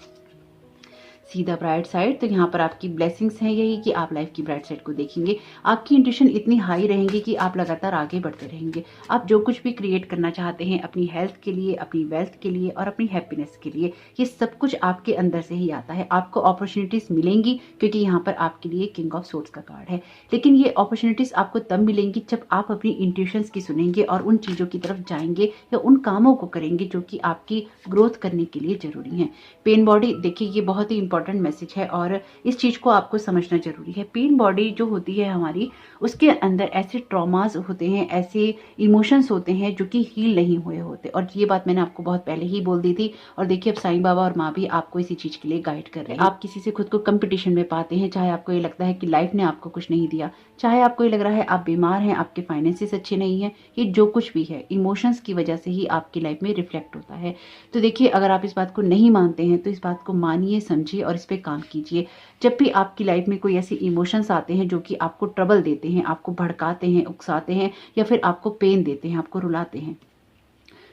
Speaker 1: सीधा ब्राइट साइड, तो यहाँ पर आपकी ब्लेसिंग्स हैं यही कि आप लाइफ की ब्राइट साइड को देखेंगे। आपकी इंट्यूशन इतनी हाई रहेंगी कि आप लगातार आगे बढ़ते रहेंगे। आप जो कुछ भी क्रिएट करना चाहते हैं अपनी हेल्थ के लिए, अपनी वेल्थ के लिए और अपनी हैप्पीनेस के लिए, ये सब कुछ आपके अंदर से ही आता है। आपको अपॉर्चुनिटीज मिलेंगी क्योंकि यहाँ पर आपके लिए किंग ऑफ सोर्ड्स का कार्ड है। लेकिन ये अपॉर्चुनिटीज आपको तब मिलेंगी जब आप अपनी इंट्यूशंस की सुनेंगे और उन चीज़ों की तरफ जाएंगे या उन कामों को करेंगे जो कि आपकी ग्रोथ करने के लिए जरूरी है। पेन बॉडी, देखिए ये बहुत ही इंपॉर्टेंट मैसेज है और इस चीज को आपको समझना जरूरी है। पेन बॉडी जो होती है हमारी, उसके अंदर ऐसे ट्रॉमास होते हैं, ऐसे इमोशंस होते हैं जो कि हील नहीं हुए होते। और ये बात मैंने आपको बहुत पहले ही बोल दी थी। और देखिए, अब साईं बाबा और माँ भी आपको इसी चीज के लिए गाइड कर रहे हैं। आप किसी से खुद को कंपटीशन में पाते हैं, चाहे आपको ये लगता है कि लाइफ ने आपको कुछ नहीं दिया, चाहे आपको ये लग रहा है आप बीमार हैं, आपके फाइनेंसेस अच्छे नहीं है, ये जो कुछ भी है इमोशंस की वजह से ही आपकी लाइफ में रिफ्लेक्ट होता है। तो देखिए, अगर आप इस बात को नहीं मानते हैं तो इस बात को मानिए, समझिए और इस पे काम कीजिए। जब भी आपकी लाइफ में कोई ऐसे इमोशंस आते हैं जो कि आपको ट्रबल देते हैं, आपको भड़काते हैं, उकसाते हैं या फिर आपको पेन देते हैं, आपको रुलाते हैं,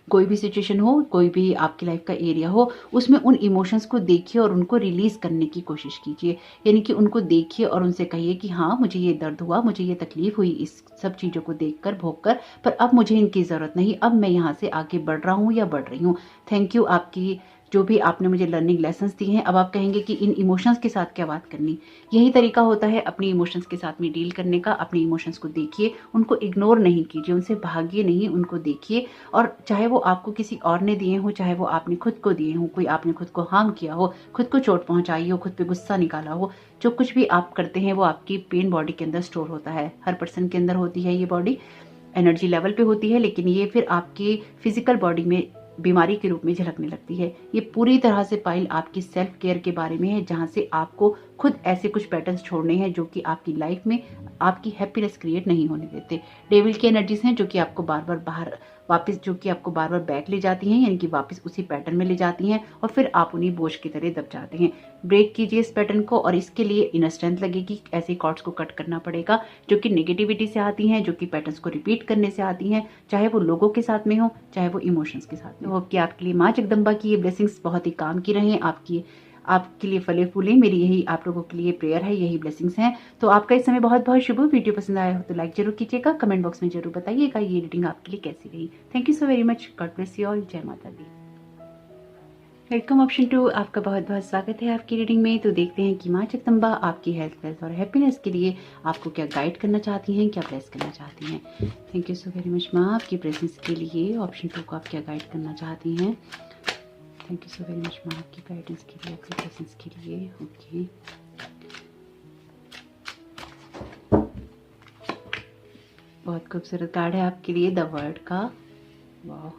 Speaker 1: कोई भी सिचुएशन हो, कोई भी आपकी लाइफ का एरिया हो, उसमें उन इमोशंस को देखिए और उनको रिलीज करने की कोशिश कीजिए। यानी कि उनको देखिए और उनसे कहिए कि हाँ, मुझे ये दर्द हुआ, मुझे ये तकलीफ हुई इस सब चीज़ों को देखकर, भोगकर, पर अब मुझे इनकी ज़रूरत नहीं, अब मैं यहाँ से आगे बढ़ रहा हूँ या बढ़ रही हूँ। थैंक यू आपकी जो भी आपने मुझे लर्निंग लेसन्स दी हैं। अब आप कहेंगे कि इन इमोशंस के साथ क्या बात करनी। यही तरीका होता है अपनी इमोशंस के साथ में डील करने का। अपनी इमोशंस को देखिए, उनको इग्नोर नहीं कीजिए, उनसे भागिए नहीं, उनको देखिए। और चाहे वो आपको किसी और ने दिए हो, चाहे वो आपने खुद को दिए हो, कोई आपने खुद को हार्म किया हो, खुद को चोट पहुंचाई हो, खुद पे गुस्सा निकाला हो, जो कुछ भी आप करते हैं वो आपकी पेन बॉडी के अंदर स्टोर होता है। हर पर्सन के अंदर होती है ये बॉडी, एनर्जी लेवल पे होती है, लेकिन ये फिर आपकी फिजिकल बॉडी में बीमारी के रूप में झलकने लगती है। ये पूरी तरह से पाइल आपकी सेल्फ केयर के बारे में है, जहां से आपको खुद ऐसे कुछ पैटर्न्स छोड़ने हैं जो कि आपकी लाइफ में आपकी हैप्पीनेस क्रिएट नहीं होने देते। डेविल की एनर्जीज हैं जो कि आपको बार बार बाहर वापस, जो कि आपको बार बार बैक ले जाती हैं, यानी कि वापस उसी पैटर्न में ले जाती हैं और फिर आप उन्हीं बोझ की तरह दब जाते हैं। ब्रेक कीजिए इस पैटर्न को और इसके लिए इनर स्ट्रेंथ लगेगी। ऐसे कॉर्ड्स को कट करना पड़ेगा जो कि नेगेटिविटी से आती हैं, जो कि पैटर्न्स को रिपीट करने से आती हैं, चाहे वो लोगों के साथ में हो, चाहे वो इमोशंस के साथ में हो। कि आपके लिए माँ जगदम्बा की ये ब्लेसिंग्स बहुत ही काम की रहें, आपके लिए फले फूले। मेरी यही आप लोगों के लिए प्रेयर है, यही ब्लेसिंग्स हैं। तो आपका इस समय बहुत बहुत शुभ। वीडियो पसंद आया हो तो लाइक जरूर कीजिएगा, कमेंट बॉक्स में जरूर बताइएगा ये रीडिंग आपके लिए कैसी रही। Thank you so very much, God bless you all, जय माता दी। वेलकम ऑप्शन 2, आपका बहुत बहुत स्वागत है आपकी रीडिंग में। तो देखते हैं कि माँ जगदम्बा आपकी हेल्थ, वेल्थ और हैप्पीनेस के लिए आपको क्या गाइड करना चाहती हैं, क्या ब्लेस करना चाहती हैं। Thank you so very much माँ आपकी प्रेजेंस के लिए। ऑप्शन 2 को आप क्या गाइड करना चाहती हैं। Thank you so very much माँ आपकी गाइडेंस के लिए, आपके ब्लेसिंग्स के लिए। ओके, बहुत खूबसूरत कार्ड है आपके लिए, द वर्ल्ड का, वाह,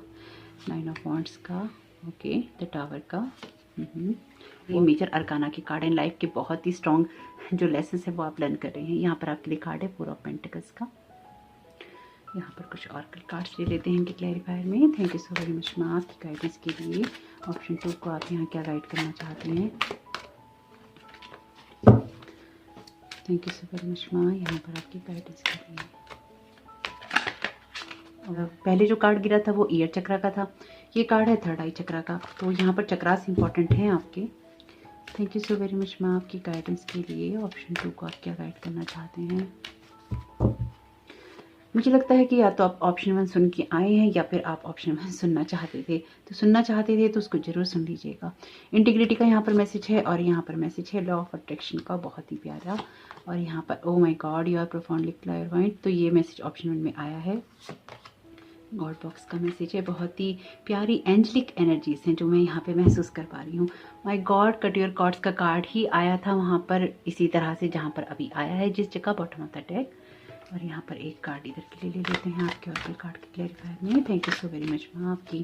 Speaker 1: 9 ऑफ वांड्स का, ओके, द टावर का। ये मेजर अरकाना के कार्ड हैं, लाइफ के बहुत ही स्ट्रॉन्ग जो लेसन है वो आप लर्न कर रहे हैं। यहाँ पर आपके लिए कार्ड है 4 ऑफ पेंटिकल्स का। यहाँ पर कुछ ऑरेकल कार्ड्स ले लेते हैं इनके क्लैरिफायर में। Thank you so very much माँ आपकी गाइडेंस के लिए। ऑप्शन 2 को आप यहाँ क्या गाइड करना चाहते हैं? Thank you so very much माँ यहाँ पर आपकी गाइडेंस के लिए। पहले जो कार्ड गिरा था वो ईयर चक्रा का था, ये कार्ड है थर्ड आई चक्रा का, तो यहाँ पर चक्रास इंपॉर्टेंट हैं आपके। Thank you so very much माँ आपकी गाइडेंस के लिए। ऑप्शन 2 को आप क्या गाइड करना चाहते हैं? मुझे लगता है कि या तो आप ऑप्शन 1 सुन के आए हैं या फिर आप ऑप्शन 1 सुनना चाहते थे, तो सुनना चाहते थे तो उसको जरूर सुन लीजिएगा। इंटीग्रिटी का यहाँ पर मैसेज है और यहाँ पर मैसेज है लॉ ऑफ अट्रैक्शन का, बहुत ही प्यारा। और यहाँ पर oh my god you are profoundly clairvoyant, तो ये मैसेज ऑप्शन 1 में आया है। गॉड बॉक्स का मैसेज है, बहुत ही प्यारी एंजलिक एनर्जीज हैं जो मैं यहाँ पे महसूस कर पा रही हूँ। My God cut your cords का कार्ड ही आया था वहाँ पर इसी तरह से जहाँ पर अभी आया है, जिस जगह बॉटम ऑफ द डेक। और यहाँ पर एक कार्ड इधर के लिए ले लेते हैं आपके ऑरेकल कार्ड के क्लैरिफायर में। Thank you so very much माँ आपकी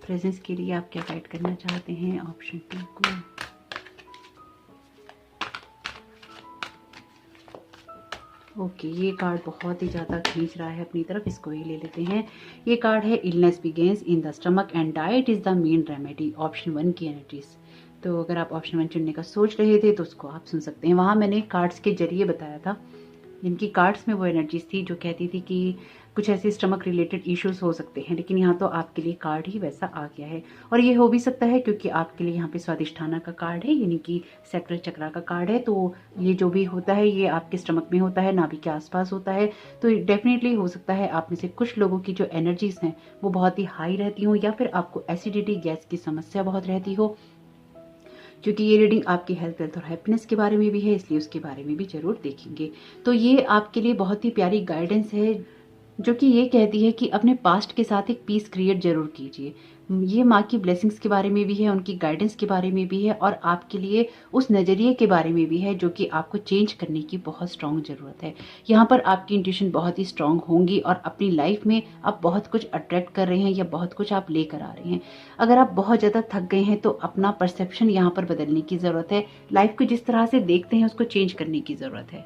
Speaker 1: प्रेजेंस के लिए। आप क्या गाइड करना चाहते हैं ऑप्शन 2 को? ओके, ये कार्ड बहुत ही ज़्यादा खींच रहा है अपनी तरफ, इसको ही ले लेते हैं। ये कार्ड है illness begins in the stomach and diet is the main remedy, option 1 की एनर्जीज। तो अगर आप ऑप्शन 1 चुनने का सोच रहे थे तो उसको आप सुन सकते हैं। वहाँ मैंने कार्ड्स के जरिए बताया था, जिनकी कार्ड्स में वो एनर्जीज थी जो कहती थी कि कुछ ऐसे स्टमक रिलेटेड इश्यूज हो सकते हैं, लेकिन यहाँ तो आपके लिए कार्ड ही वैसा आ गया है। और ये हो भी सकता है क्योंकि आपके लिए यहाँ पे स्वादिष्ठाना का कार्ड है, यानी कि सैक्रल चक्रा का कार्ड है। तो ये जो भी होता है ये आपके स्टमक में होता है, नाभि के आसपास होता है। तो डेफिनेटली हो सकता है आप में से कुछ लोगों की जो एनर्जीज हैं वो बहुत ही हाई रहती हो, या फिर आपको एसिडिटी गैस की समस्या बहुत रहती हो। क्योंकि ये रीडिंग आपकी हेल्थ वेल्थ और हैप्पीनेस के बारे में भी है, इसलिए उसके बारे में भी जरूर देखेंगे। तो ये आपके लिए बहुत ही प्यारी गाइडेंस है जो कि ये कहती है कि अपने पास्ट के साथ एक पीस क्रिएट जरूर कीजिए। ये माँ की ब्लेसिंग्स के बारे में भी है, उनकी गाइडेंस के बारे में भी है, और आपके लिए उस नज़रिए के बारे में भी है जो कि आपको चेंज करने की बहुत स्ट्रॉन्ग ज़रूरत है। यहाँ पर आपकी इंट्यूशन बहुत ही स्ट्रॉन्ग होंगी और अपनी लाइफ में आप बहुत कुछ अट्रैक्ट कर रहे हैं या बहुत कुछ आप लेकर आ रहे हैं। अगर आप बहुत ज़्यादा थक गए हैं तो अपना परसेप्शन यहाँ पर बदलने की ज़रूरत है। लाइफ को जिस तरह से देखते हैं उसको चेंज करने की ज़रूरत है।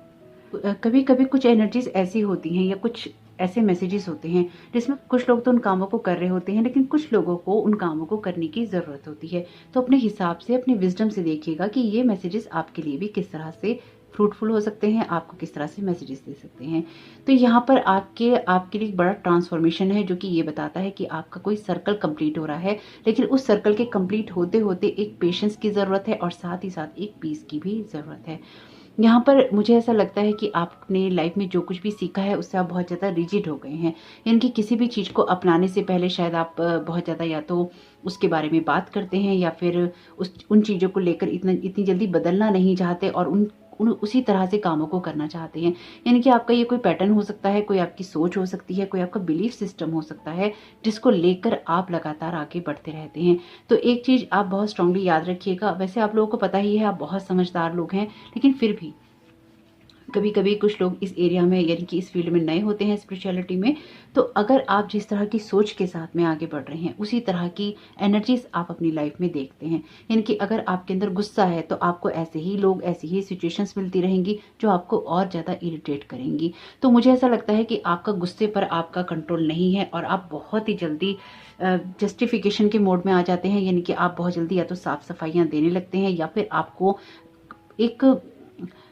Speaker 1: कभी कभी कुछ एनर्जीज ऐसी होती हैं या कुछ ऐसे मैसेजेस होते हैं जिसमें कुछ लोग तो उन कामों को कर रहे होते हैं, लेकिन कुछ लोगों को उन कामों को करने की ज़रूरत होती है। तो अपने हिसाब से, अपने विजडम से देखिएगा कि ये मैसेजेस आपके लिए भी किस तरह से फ्रूटफुल हो सकते हैं, आपको किस तरह से मैसेजेस दे सकते हैं। तो यहाँ पर आपके लिए बड़ा ट्रांसफॉर्मेशन है जो कि ये बताता है कि आपका कोई सर्कल कंप्लीट हो रहा है, लेकिन उस सर्कल के कंप्लीट होते होते एक पेशेंस की ज़रूरत है और साथ ही साथ एक पीस की भी ज़रूरत है। यहाँ पर मुझे ऐसा लगता है कि आपने लाइफ में जो कुछ भी सीखा है उससे आप बहुत ज़्यादा रिजिड हो गए हैं, यानी कि किसी भी चीज़ को अपनाने से पहले शायद आप बहुत ज़्यादा या तो उसके बारे में बात करते हैं या फिर उन चीज़ों को लेकर इतनी जल्दी बदलना नहीं चाहते और उसी तरह से कामों को करना चाहते हैं। यानी कि आपका ये कोई पैटर्न हो सकता है, कोई आपकी सोच हो सकती है, कोई आपका बिलीफ सिस्टम हो सकता है जिसको लेकर आप लगातार आगे बढ़ते रहते हैं। तो एक चीज़ आप बहुत स्ट्रांगली याद रखिएगा, वैसे आप लोगों को पता ही है, आप बहुत समझदार लोग हैं, लेकिन फिर भी कभी कभी कुछ लोग इस एरिया में यानी कि इस फील्ड में नए होते हैं स्पिरिचुअलिटी में। तो अगर आप जिस तरह की सोच के साथ में आगे बढ़ रहे हैं उसी तरह की एनर्जीज आप अपनी लाइफ में देखते हैं। यानी कि अगर आपके अंदर गुस्सा है तो आपको ऐसे ही लोग, ऐसी ही सिचुएशंस मिलती रहेंगी जो आपको और ज़्यादा इरिटेट करेंगी। तो मुझे ऐसा लगता है कि आपका गुस्से पर आपका कंट्रोल नहीं है और आप बहुत ही जल्दी जस्टिफिकेशन के मोड में आ जाते हैं। यानी कि आप बहुत जल्दी या तो साफ सफाइयाँ देने लगते हैं या फिर आपको एक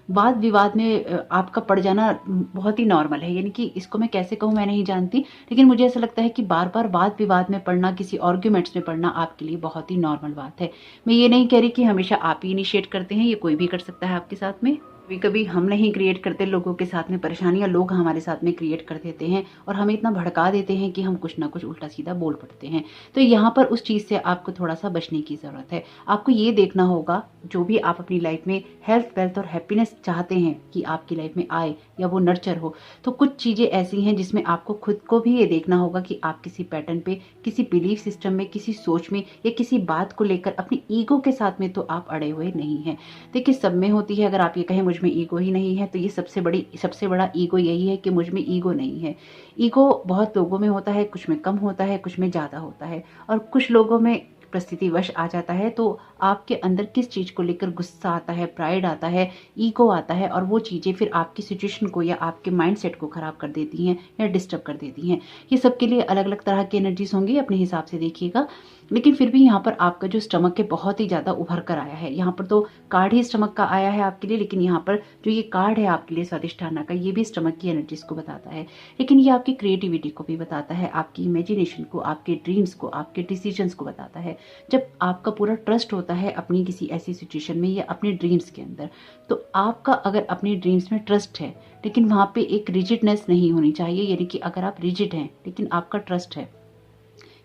Speaker 1: वाद विवाद में आपका पड़ जाना बहुत ही नॉर्मल है। यानी कि इसको मैं कैसे कहूँ मैं नहीं जानती, लेकिन मुझे ऐसा लगता है कि बार बार वाद विवाद में पड़ना, किसी आर्ग्यूमेंट्स में पड़ना आपके लिए बहुत ही नॉर्मल बात है। मैं ये नहीं कह रही कि हमेशा आप ही इनिशिएट करते हैं, ये कोई भी कर सकता है आपके साथ में। कभी कभी हम नहीं क्रिएट करते लोगों के साथ में परेशानियां, लोग हमारे साथ में क्रिएट कर देते हैं और हमें इतना भड़का देते हैं कि हम कुछ ना कुछ उल्टा सीधा बोल पड़ते हैं। तो यहाँ पर उस चीज़ से आपको थोड़ा सा बचने की ज़रूरत है। आपको ये देखना होगा, जो भी आप अपनी लाइफ में हेल्थ, वेल्थ और हैप्पीनेस चाहते हैं कि आपकी लाइफ में आए या वो नर्चर हो, तो कुछ चीज़ें ऐसी हैं जिसमें आपको खुद को भी ये देखना होगा कि आप किसी पैटर्न पे, किसी बिलीफ सिस्टम में, किसी सोच में या किसी बात को लेकर अपनी ईगो के साथ में तो आप अड़े हुए नहीं हैं। देखिए, सब में होती है। अगर आप ये कहें मुझ में ईगो ही नहीं है, तो ये सबसे बड़ा ईगो यही है कि मुझ में ईगो नहीं है। ईगो बहुत लोगों में होता है, कुछ में कम होता है, कुछ में ज़्यादा होता है, और कुछ लोगों में परिस्थितिवश आ जाता है। तो आपके अंदर किस चीज़ को लेकर गुस्सा आता है, प्राइड आता है, ईगो आता है, और वो चीज़ें फिर आपकी सिचुएशन को या आपके माइंडसेट को खराब कर देती हैं या डिस्टर्ब कर देती हैं। ये सबके लिए अलग अलग तरह की एनर्जीज होंगी, अपने हिसाब से देखिएगा। लेकिन फिर भी यहाँ पर आपका जो स्टमक है बहुत ही ज़्यादा उभर कर आया है। यहाँ पर तो कार्ड ही स्टमक का आया है आपके लिए, लेकिन यहाँ पर जो ये कार्ड है आपके लिए स्वादिष्ठाना का, ये भी स्टमक की एनर्जीज को बताता है। लेकिन ये आपकी क्रिएटिविटी को भी बताता है, आपकी इमेजिनेशन को, आपके ड्रीम्स को, आपके डिसीजंस को बताता है। जब आपका पूरा ट्रस्ट होता है अपनी किसी ऐसी सिचुएशन में या अपने ड्रीम्स के अंदर, तो आपका अगर अपने ड्रीम्स में ट्रस्ट है, लेकिन वहाँ पे एक रिजिडनेस नहीं होनी चाहिए। यानी कि अगर आप रिजिड हैं लेकिन आपका ट्रस्ट है,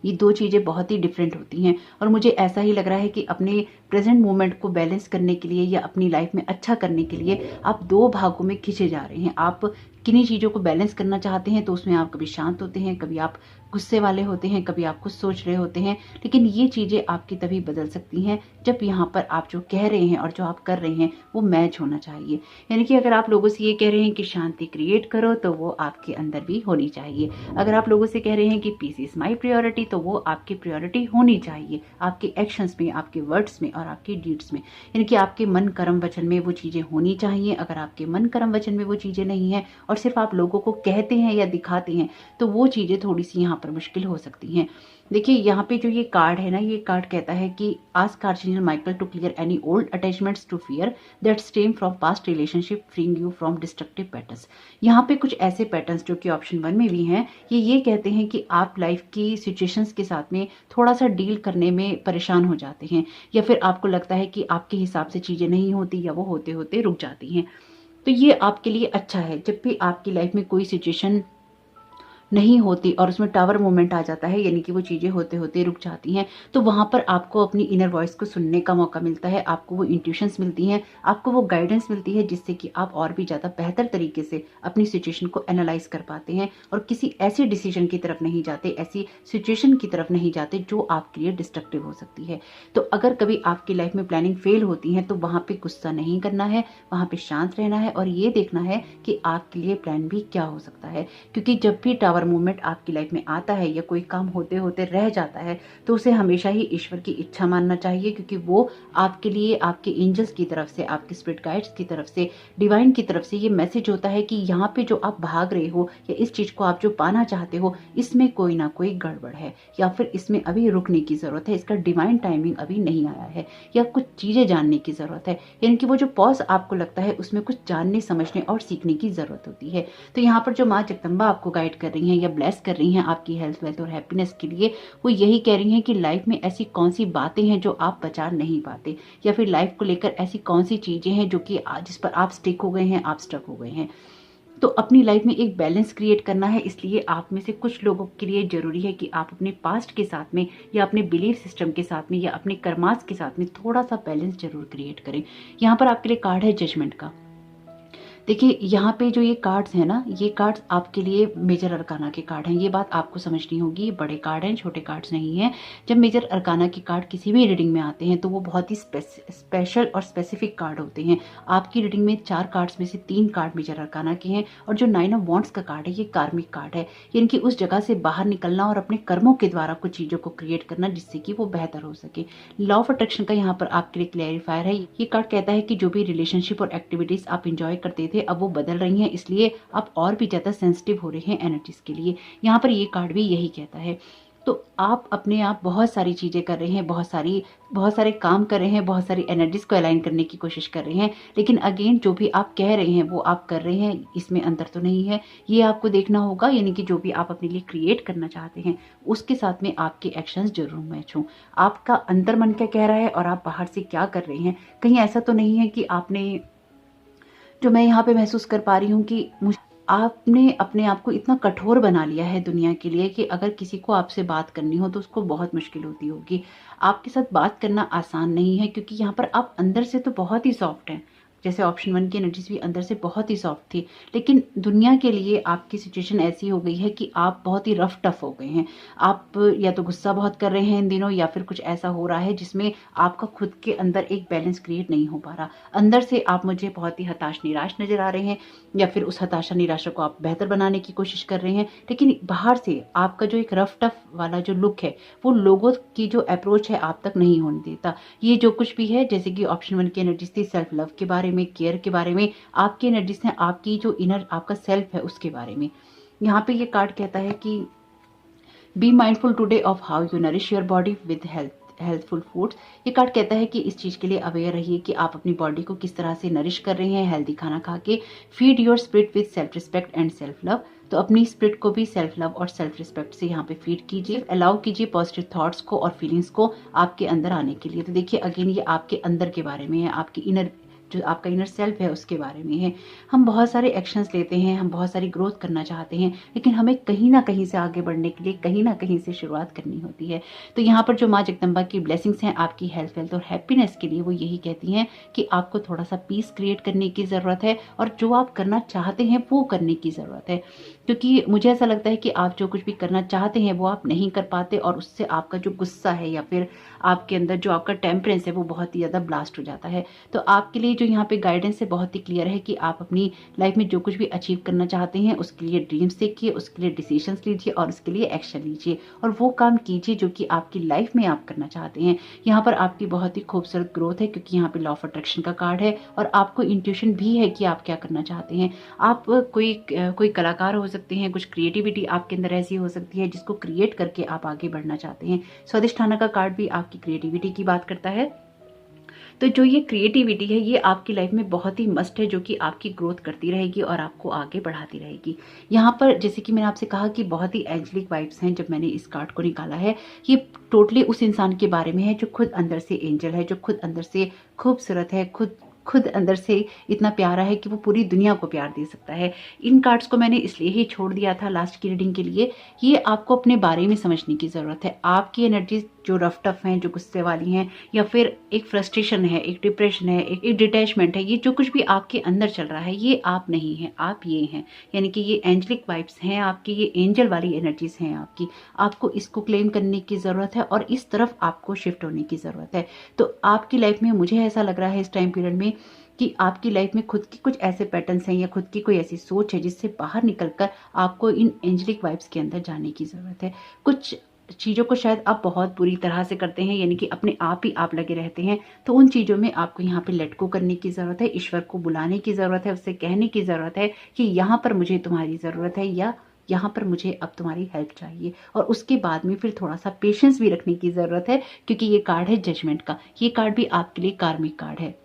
Speaker 1: ये दो चीज़ें बहुत ही डिफरेंट होती हैं। और मुझे ऐसा ही लग रहा है कि अपने प्रेजेंट मोमेंट को बैलेंस करने के लिए या अपनी लाइफ में अच्छा करने के लिए आप दो भागों में खींचे जा रहे हैं। आप किन्हीं चीज़ों को बैलेंस करना चाहते हैं, तो उसमें आप कभी शांत होते हैं, कभी आप गुस्से वाले होते हैं, कभी आप कुछ सोच रहे होते हैं। लेकिन ये चीज़ें आपकी तभी बदल सकती हैं जब यहाँ पर आप जो कह रहे हैं और जो आप कर रहे हैं वो मैच होना चाहिए। यानी कि अगर आप लोगों से ये कह रहे हैं कि शांति क्रिएट करो, तो वो आपके अंदर भी होनी चाहिए। अगर आप लोगों से कह रहे हैं कि पीस इज माई प्रायोरिटी, तो वो आपकी प्रायोरिटी होनी चाहिए, आपके एक्शंस में, आपके वर्ड्स में और आपके डीड्स में। यानी कि आपके मन, कर्म, वचन में वो चीज़ें होनी चाहिए। अगर आपके मन, कर्म, वचन में वो चीज़ें नहीं है और सिर्फ आप लोगों को कहते हैं या दिखाते हैं, तो वो चीज़ें थोड़ी सी यहाँ पर मुश्किल हो सकती हैं। देखिए, यहाँ पे जो ये कार्ड है ना, ये कार्ड कहता है कि ask archangel Michael to clear any old attachments to fear that stem from past relationship, freeing you from destructive patterns. यहाँ पे कुछ ऐसे पैटर्न्स जो कि ऑप्शन 1 में भी हैं, ये कहते हैं कि आप लाइफ की सिचुएशंस के साथ में थोड़ा सा डील करने में परेशान हो जाते हैं, या फिर आपको लगता है कि आपके हिसाब से चीज़ें नहीं होती या वो होते होते रुक जाती हैं। तो ये आपके लिए अच्छा है। जब भी आपकी लाइफ में कोई सिचुएशन नहीं होती और उसमें टावर मोमेंट आ जाता है, यानी कि वो चीज़ें होते होते रुक जाती हैं, तो वहाँ पर आपको अपनी इनर वॉइस को सुनने का मौका मिलता है, आपको वो इंट्यूशंस मिलती हैं, आपको वो गाइडेंस मिलती है, जिससे कि आप और भी ज़्यादा बेहतर तरीके से अपनी सिचुएशन को एनालाइज कर पाते हैं और किसी ऐसे डिसीजन की तरफ नहीं जाते, ऐसी सिचुएशन की तरफ नहीं जाते जो आपके लिए डिस्ट्रक्टिव हो सकती है। तो अगर कभी आपकी लाइफ में प्लानिंग फेल होती है, तो वहाँ पे गुस्सा नहीं करना है, वहाँ पे शांत रहना है और ये देखना है कि आपके लिए प्लान भी क्या हो सकता है। क्योंकि जब भी टावर मूवमेंट आपकी लाइफ में आता है या कोई काम होते होते रह जाता है, तो उसे हमेशा ही ईश्वर की इच्छा मानना चाहिए, क्योंकि वो आपके लिए, आपके एंजल्स की तरफ से, आपके स्पिरिट गाइड्स की तरफ से, डिवाइन की तरफ से ये मैसेज होता है कि यहाँ पे जो आप भाग रहे हो या इस चीज को आप जो पाना चाहते हो, इसमें कोई ना कोई गड़बड़ है या फिर इसमें अभी रुकने की जरूरत है, इसका डिवाइन टाइमिंग अभी नहीं आया है या कुछ चीजें जानने की जरूरत है। यानी कि वो जो पॉज आपको लगता है, उसमें कुछ जानने, समझने और सीखने की जरूरत होती है। तो यहाँ पर जो माँ जगदम्बा आपको गाइड कर रही हैं या ब्लेस कर रही हैं आपकी हेल्थ, वेल्थ और हैप्पीनेस के लिए, वो यही कह रही हैं कि लाइफ में ऐसी कौन सी बातें हैं जो आप बचा नहीं पाते, या फिर लाइफ को लेकर ऐसी कौन सी चीजें हैं जो कि जिस पर आप स्टिक हो गए हैं, आप स्टक हो गए हैं। तो अपनी लाइफ में एक बैलेंस क्रिएट करना है। इसलिए आप में से कुछ लोगों के लिए जरूरी है कि आप अपने पास्ट के साथ में या अपने बिलीफ सिस्टम के साथ में या अपने कर्मास के साथ में थोड़ा सा बैलेंस जरूर क्रिएट करें। यहाँ पर आपके लिए कार्ड है जजमेंट का। देखिए, यहाँ पे जो ये कार्ड्स हैं ना, ये कार्ड्स आपके लिए मेजर अरकाना के कार्ड हैं। ये बात आपको समझनी होगी, ये बड़े कार्ड हैं, छोटे कार्ड्स नहीं हैं। जब मेजर अरकाना के कार्ड किसी भी रीडिंग में आते हैं, तो वो बहुत ही स्पेशल और स्पेसिफिक कार्ड होते हैं। आपकी रीडिंग में 4 कार्ड्स में से 3 कार्ड मेजर अरकाना के हैं, और जो 9 ऑफ वॉन्ड्स का कार्ड है, ये कार्मिक कार्ड है। यानी कि उस जगह से बाहर निकलना और अपने कर्मों के द्वारा कुछ चीज़ों को क्रिएट करना, जिससे कि वो बेहतर हो सके। लॉ ऑफ अट्रैक्शन का यहाँ पर आपके लिए क्लैरिफायर है। ये कार्ड कहता है कि जो भी रिलेशनशिप और एक्टिविटीज आप इंजॉय करते थे, अब वो बदल रही हैं, इसलिए आप और भी ज्यादा सेंसिटिव हो रहे हैं एनर्जीज के लिए। यहाँ पर ये कार्ड भी यही कहता है। तो आप अपने आप बहुत सारी चीजें कर रहे हैं, बहुत सारे काम कर रहे हैं, बहुत सारी एनर्जीज को अलाइन करने की कोशिश कर रहे हैं, लेकिन अगेन जो भी आप कह रहे हैं वो आप कर रहे हैं, इसमें अंतर तो नहीं है। ये आपको देखना होगा। यानी कि जो भी आप अपने लिए क्रिएट करना चाहते हैं, उसके साथ में आपके एक्शंस जरूर मैच हों। आपका अंतर मन क्या कह रहा है और आप बाहर से क्या कर रहे हैं। कहीं ऐसा तो नहीं है कि आपने जो मैं यहाँ पे महसूस कर पा रही हूँ कि आपने अपने आप को इतना कठोर बना लिया है दुनिया के लिए कि अगर किसी को आपसे बात करनी हो तो उसको बहुत मुश्किल होती होगी। आपके साथ बात करना आसान नहीं है क्योंकि यहाँ पर आप अंदर से तो बहुत ही सॉफ्ट हैं। जैसे ऑप्शन 1 की एनर्जीज भी अंदर से बहुत ही सॉफ्ट थी, लेकिन दुनिया के लिए आपकी सिचुएशन ऐसी हो गई है कि आप बहुत ही रफ टफ हो गए हैं। आप या तो गुस्सा बहुत कर रहे हैं इन दिनों, या फिर कुछ ऐसा हो रहा है जिसमें आपका खुद के अंदर एक बैलेंस क्रिएट नहीं हो पा रहा। अंदर से आप मुझे बहुत ही हताश निराश नजर आ रहे हैं, या फिर उस हताशा निराशा को आप बेहतर बनाने की कोशिश कर रहे हैं, लेकिन बाहर से आपका जो एक रफ टफ वाला जो लुक है वो लोगों की जो अप्रोच है आप तक नहीं होने देता। ये जो कुछ भी है, जैसे कि ऑप्शन 1 की एनर्जीज थी सेल्फ लव के बारे में, केयर के बारे में, आपकी एनर्जीज हैं आपकी जो इनर आपका सेल्फ है उसके बारे में। यहाँ पे ये कार्ड कहता है कि be mindful today of how you nourish your body with healthful foods. ये कार्ड कहता है कि इस चीज के लिए अवेयर रहिए कि आप अपनी बॉडी को किस तरह से नरिश कर रहे हैं हेल्दी खाना खा के। Feed your spirit with self respect and self love. तो अपनी स्पिरिट को भी सेल्फ लव और सेल्फ रिस्पेक्ट से यहाँ पे फीड कीजिए। अलाउ कीजिए पॉजिटिव थॉट्स को और फीलिंग्स को आपके अंदर आने के लिए। तो देखिए अगेन ये आपके अंदर के बारे में है, आपकी इनर जो आपका इनर सेल्फ है उसके बारे में है। हम बहुत सारे एक्शंस लेते हैं, हम बहुत सारी ग्रोथ करना चाहते हैं, लेकिन हमें कहीं ना कहीं से आगे बढ़ने के लिए कहीं ना कहीं से शुरुआत करनी होती है। तो यहाँ पर जो माँ जगदम्बा की ब्लेसिंग्स हैं आपकी हेल्थ वेल्थ और हैप्पीनेस के लिए, वो यही कहती हैं कि आपको थोड़ा सा पीस क्रिएट करने की ज़रूरत है, और जो आप करना चाहते हैं वो करने की ज़रूरत है। क्योंकि मुझे ऐसा लगता है कि आप जो कुछ भी करना चाहते हैं वो आप नहीं कर पाते, और उससे आपका जो गुस्सा है या फिर आपके अंदर जो आपका टेम्परेंस है वो बहुत ही ज़्यादा ब्लास्ट हो जाता है। तो आपके लिए जो यहाँ पे गाइडेंस है बहुत ही क्लियर है कि आप अपनी लाइफ में जो कुछ भी अचीव करना चाहते हैं उसके लिए ड्रीम्स देखिए, उसके लिए डिसीजंस लीजिए और उसके लिए एक्शन लीजिए, और वो काम कीजिए जो कि आपकी लाइफ में आप करना चाहते हैं। यहाँ पर आपकी बहुत ही खूबसूरत ग्रोथ है, क्योंकि यहाँ पे लॉ ऑफ अट्रैक्शन का कार्ड है, और आपको इंट्यूशन भी है कि आप क्या करना चाहते हैं। आप कोई कलाकार हो सकते हैं, कुछ क्रिएटिविटी आपके अंदर ऐसी हो सकती है जिसको क्रिएट करके आप आगे बढ़ना चाहते हैं। स्वादिष्ठाना का कार्ड भी आपकी क्रिएटिविटी की बात करता है। तो जो ये क्रिएटिविटी है ये आपकी लाइफ में बहुत ही मस्ट है, जो कि आपकी ग्रोथ करती रहेगी और आपको आगे बढ़ाती रहेगी। यहाँ पर जैसे कि मैंने आपसे कहा कि बहुत ही एंजलिक वाइब्स हैं। जब मैंने इस कार्ड को निकाला है, ये टोटली उस इंसान के बारे में है जो खुद अंदर से एंजल है, जो खुद अंदर से खूबसूरत है, खुद अंदर से इतना प्यारा है कि वो पूरी दुनिया को प्यार दे सकता है। इन कार्ड्स को मैंने इसलिए ही छोड़ दिया था लास्ट की रीडिंग के लिए। ये आपको अपने बारे में समझने की ज़रूरत है। आपकी एनर्जी जो रफ टफ हैं, जो गुस्से वाली हैं, या फिर एक फ्रस्ट्रेशन है, एक डिप्रेशन है, एक डिटैचमेंट है, ये जो कुछ भी आपके अंदर चल रहा है ये आप नहीं हैं, आप ये हैं। यानी कि ये एंजलिक वाइब्स हैं आपकी, ये एंजल वाली एनर्जीज हैं आपकी। आपको इसको क्लेम करने की ज़रूरत है और इस तरफ आपको शिफ्ट होने की ज़रूरत है। तो आपकी लाइफ में मुझे ऐसा लग रहा है इस टाइम पीरियड में कि आपकी लाइफ में खुद की कुछ ऐसे पैटर्न्स हैं या खुद की कोई ऐसी सोच है जिससे बाहर निकलकर आपको इन एंजलिक वाइब्स के अंदर जाने की ज़रूरत है। कुछ चीज़ों को शायद आप बहुत बुरी तरह से करते हैं, यानी कि अपने आप ही आप लगे रहते हैं, तो उन चीज़ों में आपको यहाँ पे लेट गो करने की ज़रूरत है। ईश्वर को बुलाने की ज़रूरत है, उससे कहने की ज़रूरत है कि यहाँ पर मुझे तुम्हारी ज़रूरत है, या यहाँ पर मुझे अब तुम्हारी हेल्प चाहिए। और उसके बाद में फिर थोड़ा सा पेशेंस भी रखने की ज़रूरत है, क्योंकि ये कार्ड है जजमेंट का। ये कार्ड भी आपके लिए कार्मिक कार्ड है।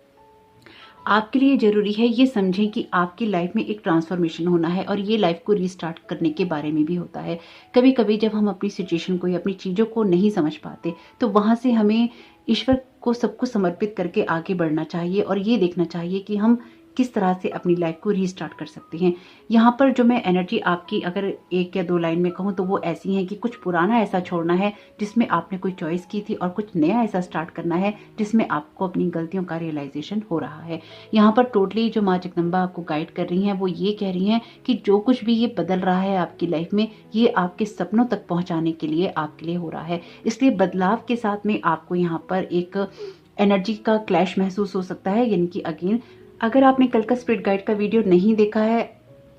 Speaker 1: आपके लिए ज़रूरी है ये समझें कि आपकी लाइफ में एक ट्रांसफॉर्मेशन होना है, और ये लाइफ को रीस्टार्ट करने के बारे में भी होता है। कभी कभी जब हम अपनी सिचुएशन को या अपनी चीज़ों को नहीं समझ पाते, तो वहाँ से हमें ईश्वर को सब कुछ समर्पित करके आगे बढ़ना चाहिए, और ये देखना चाहिए कि हम किस तरह से अपनी लाइफ को रीस्टार्ट कर सकते हैं। यहाँ पर जो मैं एनर्जी आपकी अगर 1 या 2 लाइन में कहूँ तो वो ऐसी है कि कुछ पुराना ऐसा छोड़ना है जिसमें आपने कोई चॉइस की थी, और कुछ नया ऐसा स्टार्ट करना है जिसमें आपको अपनी गलतियों का रियलाइजेशन हो रहा है। यहाँ पर टोटली जो माँ जगदम्बा आपको गाइड कर रही हैं वो ये कह रही हैं कि जो कुछ भी ये बदल रहा है आपकी लाइफ में, ये आपके सपनों तक पहुँचाने के लिए आपके लिए हो रहा है। इसलिए बदलाव के साथ में आपको यहाँ पर एक एनर्जी का क्लैश महसूस हो सकता है। यानी कि अगेन, अगर आपने कल का स्पिरिट गाइड का वीडियो नहीं देखा है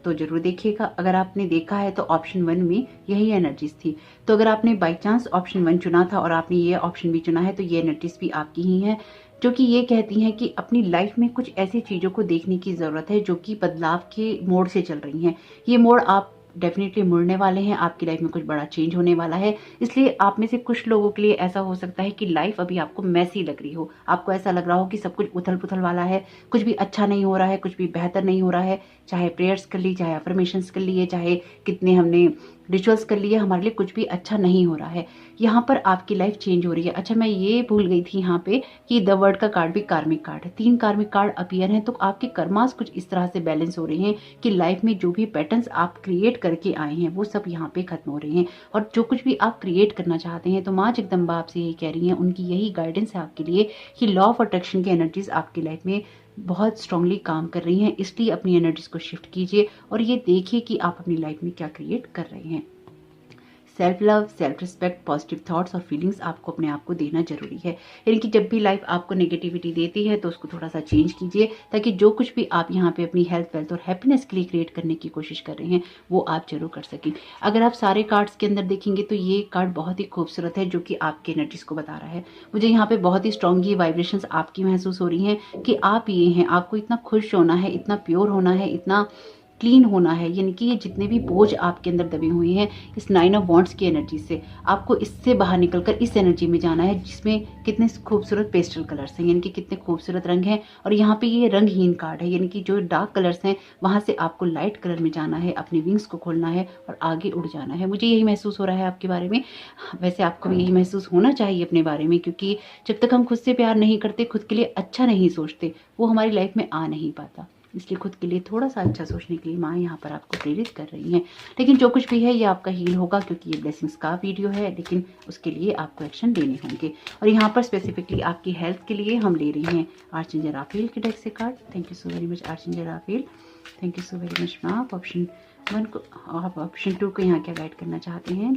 Speaker 1: तो जरूर देखिएगा। अगर आपने देखा है तो ऑप्शन 1 में यही एनर्जीज थी। तो अगर आपने बाई चांस ऑप्शन 1 चुना था और आपने ये ऑप्शन भी चुना है, तो ये एनर्जीज भी आपकी ही हैं, जो कि ये कहती हैं कि अपनी लाइफ में कुछ ऐसी चीज़ों को देखने की ज़रूरत है जो कि बदलाव के मोड़ से चल रही हैं। ये मोड़ आप डेफिनेटली मुड़ने वाले हैं, आपकी लाइफ में कुछ बड़ा चेंज होने वाला है। इसलिए आप में से कुछ लोगों के लिए ऐसा हो सकता है कि लाइफ अभी आपको मैसी लग रही हो, आपको ऐसा लग रहा हो कि सब कुछ उथल पुथल वाला है, कुछ भी अच्छा नहीं हो रहा है, कुछ भी बेहतर नहीं हो रहा है। चाहे प्रेयर्स कर ली, चाहे अफर्मेशंस कर लिए, चाहे कितने हमने रिचुअल्स कर लिए, हमारे लिए कुछ भी अच्छा नहीं हो रहा है, यहाँ पर आपकी लाइफ चेंज हो रही है। अच्छा, मैं ये भूल गई थी यहाँ पे कि द वर्ड का कार्ड भी कार्मिक कार्ड है, 3 कार्मिक कार्ड अपीयर हैं। तो आपके कर्मास कुछ इस तरह से बैलेंस हो रहे हैं कि लाइफ में जो भी पैटर्न्स आप क्रिएट करके आए हैं वो सब यहाँ पे खत्म हो रहे हैं, और जो कुछ भी आप क्रिएट करना चाहते हैं तो माँ जगदम्बा आपसे यही कह रही हैं, उनकी यही गाइडेंस है आपके लिए कि लॉ ऑफ अट्रैक्शन की एनर्जीज आपकी लाइफ में बहुत स्ट्रांगली काम कर रही हैं। इसलिए अपनी एनर्जीज को शिफ्ट कीजिए और ये देखिए कि आप अपनी लाइफ में क्या क्रिएट कर रहे हैं। Self love, self respect, positive thoughts और फीलिंग्स आपको अपने आप को देना जरूरी है। यानी कि जब भी लाइफ आपको नेगेटिविटी देती है तो उसको थोड़ा सा चेंज कीजिए, ताकि जो कुछ भी आप यहाँ पे अपनी हेल्थ, वेल्थ और हैप्पीनेस के लिए क्रिएट करने की कोशिश कर रहे हैं वो आप जरूर कर सकें। अगर आप सारे कार्ड्स के अंदर देखेंगे तो ये कार्ड बहुत ही खूबसूरत है, जो कि आपके एनर्जीज को बता रहा है। मुझे यहाँ पे बहुत ही स्ट्रॉन्ग ये वाइब्रेशंस आपकी महसूस हो रही हैं कि आप ये हैं, आपको इतना खुश होना है, इतना प्योर होना है, इतना क्लीन होना है। यानी कि ये जितने भी बोझ आपके अंदर दबे हुए हैं इस 9 ऑफ वॉन्ड्स की एनर्जी से, आपको इससे बाहर निकलकर इस एनर्जी में जाना है जिसमें कितने खूबसूरत पेस्टल कलर्स हैं, यानी कि कितने खूबसूरत रंग हैं। और यहाँ पे ये रंगहीन कार्ड है, यानी कि जो डार्क कलर्स हैं वहां से आपको लाइट कलर में जाना है, अपनी विंग्स को खोलना है और आगे उड़ जाना है। मुझे यही महसूस हो रहा है आपके बारे में। वैसे आपको भी यही महसूस होना चाहिए अपने बारे में, क्योंकि जब तक हम खुद से प्यार नहीं करते, खुद के लिए अच्छा नहीं सोचते, वो हमारी लाइफ में आ नहीं पाता। इसलिए खुद के लिए थोड़ा सा अच्छा सोचने के लिए माँ यहाँ पर आपको प्रेरित कर रही हैं। लेकिन जो कुछ भी है ये आपका हील होगा, क्योंकि ये ब्लेसिंग्स का वीडियो है, लेकिन उसके लिए आपको एक्शन लेने होंगे। और यहाँ पर स्पेसिफिकली आपकी हेल्थ के लिए हम ले रहे हैं आर्चेंजल राफेल के डेक से card. Thank you so very much archangel Raphael, thank you so very much माँ। आप ऑप्शन 1 को, आप ऑप्शन 2 को यहाँ क्या गाइड करना चाहते हैं?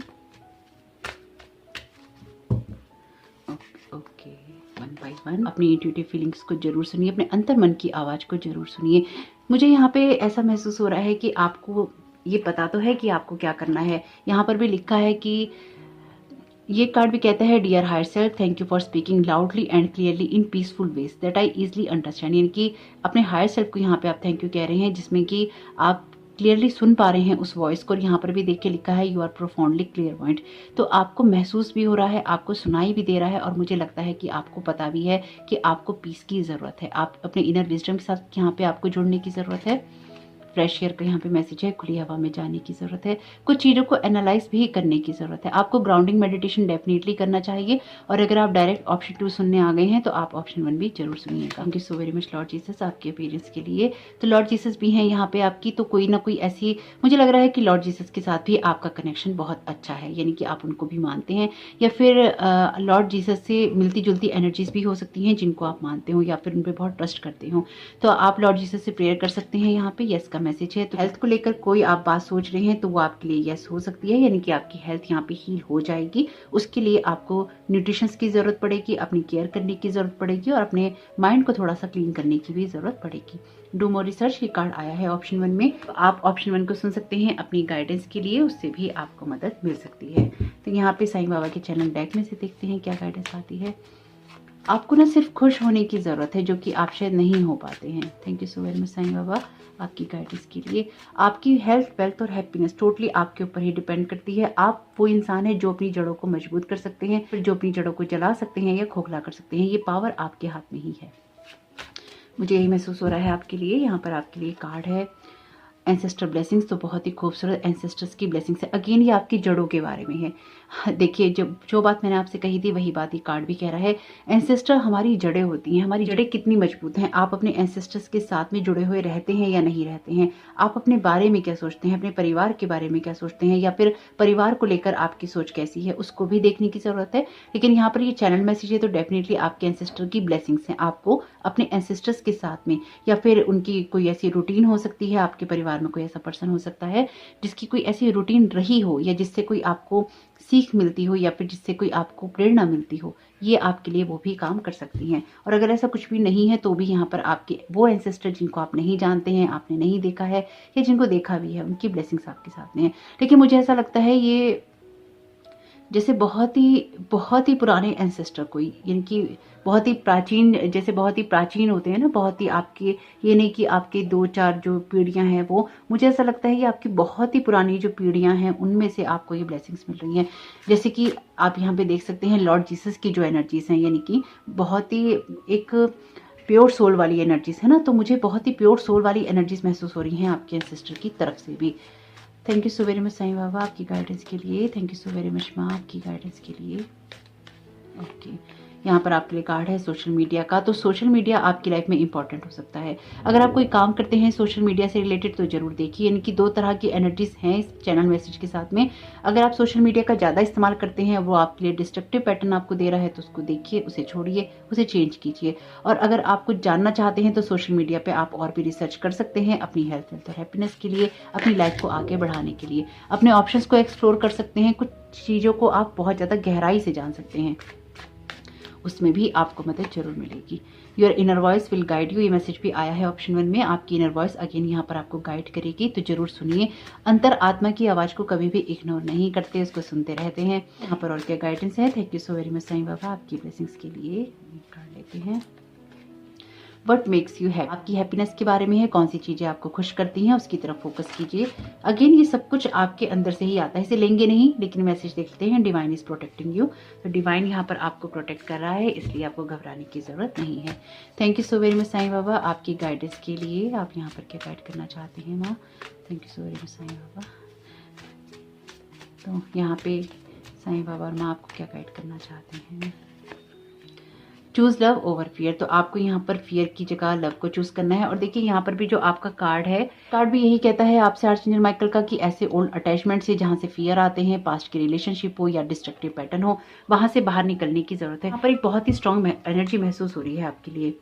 Speaker 1: ओके, 1 बाय 1 अपनी इंट्यूटिव फीलिंग्स को जरूर सुनिए, अपने अंतर मन की आवाज़ को जरूर सुनिए। मुझे यहाँ पे ऐसा महसूस हो रहा है कि आपको ये पता तो है कि आपको क्या करना है। यहाँ पर भी लिखा है कि ये कार्ड भी कहता है, dear higher self, thank you for speaking loudly and clearly in peaceful ways that I easily understand. यानी कि अपने हायर सेल्फ को यहाँ पे आप थैंक यू कह रहे हैं, जिसमें कि आप क्लियरली सुन पा रहे हैं उस वॉइस को। और यहाँ पर भी देख के लिखा है, you are profoundly clear point. तो आपको महसूस भी हो रहा है, आपको सुनाई भी दे रहा है, और मुझे लगता है कि आपको पता भी है कि आपको पीस की ज़रूरत है। आप अपने इनर विजडम के साथ यहाँ पे आपको जुड़ने की ज़रूरत है। फ्रेश एयर का यहाँ पे मैसेज है, खुली हवा में जाने की ज़रूरत है, कुछ चीज़ों को एनालाइज भी करने की ज़रूरत है। आपको ग्राउंडिंग मेडिटेशन डेफिनेटली करना चाहिए। और अगर आप डायरेक्ट ऑप्शन 2 सुनने आ गए हैं तो आप ऑप्शन 1 भी जरूर सुनिएगा। Thank you so very much Lord Jesus आपके अपीयरेंस के लिए। तो लॉर्ड जीसस भी हैं यहाँ पे आपकी, तो कोई ना कोई ऐसी, मुझे लग रहा है कि लॉर्ड जीसस के साथ भी आपका कनेक्शन बहुत अच्छा है, यानी कि आप उनको भी मानते हैं, या फिर लॉर्ड जीसस से मिलती जुलती एनर्जीज भी हो सकती हैं जिनको आप मानते हो या फिर उन पर बहुत ट्रस्ट करते हो। तो आप लॉर्ड जीसस से प्रेयर कर सकते हैं। यहाँ पे यस का मैसेज है। तो हेल्थ को लेकर कोई आप बात सोच रहे हैं तो वो आपके लिए यस हो सकती है, यानी कि आपकी हेल्थ यहाँ पे हील हो जाएगी। उसके लिए आपको न्यूट्रिशंस की ज़रूरत पड़ेगी, अपनी केयर करने की ज़रूरत पड़ेगी, और अपने माइंड को थोड़ा सा क्लीन करने की भी ज़रूरत पड़ेगी। डू मोर रिसर्च ये कार्ड आया है ऑप्शन 1 में, तो आप ऑप्शन 1 को सुन सकते हैं अपनी गाइडेंस के लिए, उससे भी आपको मदद मिल सकती है। तो यहाँ पे साईं बाबा के चैनल डेक में से देखते हैं क्या गाइडेंस आती है। आपको ना सिर्फ खुश होने की ज़रूरत है, जो कि आप शायद नहीं हो पाते हैं। Thank you so very much Sai Baba आपकी गाइडेंस के लिए। आपकी हेल्थ, वेल्थ और हैप्पीनेस टोटली आपके ऊपर ही डिपेंड करती है। आप वो इंसान है जो अपनी जड़ों को मजबूत कर सकते हैं, फिर जो अपनी जड़ों को जला सकते हैं या खोखला कर सकते हैं। ये पावर आपके हाथ में ही है। मुझे यही महसूस हो रहा है आपके लिए। यहाँ पर आपके लिए कार्ड है एंसेस्टर ब्लेसिंग्स, तो बहुत ही खूबसूरत एंसेस्टर्स की ब्लेसिंग्स है। अगेन ये आपकी जड़ों के बारे में है। देखिए, जो बात मैंने आपसे कही थी वही बात ये कार्ड भी कह रहा है। एंसेस्टर हमारी जड़ें होती हैं। हमारी जड़ें कितनी मजबूत हैं। आप अपने एंसेस्टर्स के साथ में जुड़े हुए रहते हैं या नहीं रहते हैं। आप अपने बारे में क्या सोचते हैं, अपने परिवार के बारे में क्या सोचते हैं, या फिर परिवार को लेकर आपकी सोच कैसी है, उसको भी देखने की जरूरत है। लेकिन यहाँ पर ये चैनल मैसेज है, तो डेफिनेटली आपके एंसेस्टर की ब्लेसिंग्स हैं। आपको अपने एंसेस्टर्स के साथ में, या फिर उनकी कोई ऐसी रूटीन हो सकती है, आपके परिवार में कोई ऐसा पर्सन हो सकता है जिसकी कोई ऐसी रूटीन रही हो, या जिससे कोई आपको सीख मिलती हो, या फिर जिससे कोई आपको प्रेरणा मिलती हो। ये आपके लिए वो भी काम कर सकती हैं। और अगर ऐसा कुछ भी नहीं है तो भी यहाँ पर आपके वो एंसेस्टर जिनको आप नहीं जानते हैं, आपने नहीं देखा है, या जिनको देखा भी है, उनकी ब्लेसिंग्स आपके साथ में है। लेकिन मुझे ऐसा लगता है ये जैसे बहुत ही पुराने एंसेस्टर कोई, यानी कि बहुत ही प्राचीन, जैसे बहुत ही प्राचीन होते हैं ना, बहुत ही आपके, ये नहीं कि आपके 2-4 जो पीढ़ियां हैं, वो मुझे ऐसा लगता है ये आपकी बहुत ही पुरानी जो पीढ़ियां हैं उनमें से आपको ये ब्लेसिंग्स मिल रही हैं। जैसे कि आप यहाँ पे देख सकते हैं लॉर्ड जीसस की जो एनर्जीज हैं, यानी कि बहुत ही एक प्योर सोल वाली एनर्जीज है ना, तो मुझे बहुत ही प्योर सोल वाली एनर्जीज महसूस हो रही हैं आपके एंसेस्टर की तरफ से भी। Thank you so very much Sai Baba आपकी गाइडेंस के लिए। Thank you so very much माँ आपकी गाइडेंस के लिए। ओके, यहाँ पर आपके लिए कार्ड है सोशल मीडिया का। तो सोशल मीडिया आपकी लाइफ में इंपॉर्टेंट हो सकता है। अगर आप कोई काम करते हैं सोशल मीडिया से रिलेटेड तो जरूर देखिए, यानी कि दो तरह की एनर्जीज हैं इस चैनल मैसेज के साथ में। अगर आप सोशल मीडिया का ज़्यादा इस्तेमाल करते हैं, वो आपके लिए डिस्ट्रक्टिव पैटर्न आपको दे रहा है, तो उसको देखिए, उसे छोड़िए, उसे चेंज कीजिए। और अगर आप कुछ जानना चाहते हैं तो सोशल मीडिया पर आप और भी रिसर्च कर सकते हैं अपनी हेल्थ वेल्थ और हैप्पीनेस के लिए, अपनी लाइफ को आगे बढ़ाने के लिए, अपने ऑप्शंस को एक्सप्लोर कर सकते हैं। कुछ चीज़ों को आप बहुत ज़्यादा गहराई से जान सकते हैं, उसमें भी आपको मदद जरूर मिलेगी। Your inner voice will guide you, ये मैसेज भी आया है ऑप्शन 1 में। आपकी इनर वॉइस अगेन यहाँ पर आपको गाइड करेगी, तो जरूर सुनिए। अंतर आत्मा की आवाज़ को कभी भी इग्नोर नहीं करते, उसको सुनते रहते हैं। यहाँ पर और क्या गाइडेंस है। Thank you so very much Sai Baba आपकी ब्लेसिंग्स के लिए। कर लेते हैं वट मेक्स यू हैप्पी, आपकी हैप्पीनेस के बारे में है। कौन सी चीज़ें आपको खुश करती हैं उसकी तरफ फोकस कीजिए। अगेन ये सब कुछ आपके अंदर से ही आता है, इसे लेंगे नहीं, लेकिन मैसेज देखते हैं। डिवाइन इज प्रोटेक्टिंग यू, तो डिवाइन यहाँ पर आपको प्रोटेक्ट कर रहा है, इसलिए आपको घबराने की जरूरत नहीं है। Thank you so very much Sai Baba आपकी गाइडेंस के लिए। आप यहाँ पर क्या गाइड करना चाहते हैं माँ। Thank you so very much Sai Baba. तो यहाँ पे साईं बाबा और माँ आपको क्या गाइड करना चाहते हैं। चूज लव ओवर फियर, तो आपको यहाँ पर फियर की जगह लव को चूज करना है। और देखिए यहाँ पर भी जो आपका कार्ड है, कार्ड भी यही कहता है आपसे आर्चएंजल माइकल का, कि ऐसे ओल्ड अटैचमेंट से जहाँ से फियर आते हैं, पास्ट की रिलेशनशिप हो या डिस्ट्रक्टिव पैटर्न हो, वहां से बाहर निकलने की जरूरत है। यहाँ पर एक बहुत ही स्ट्रॉन्ग एनर्जी महसूस हो रही है आपके लिए।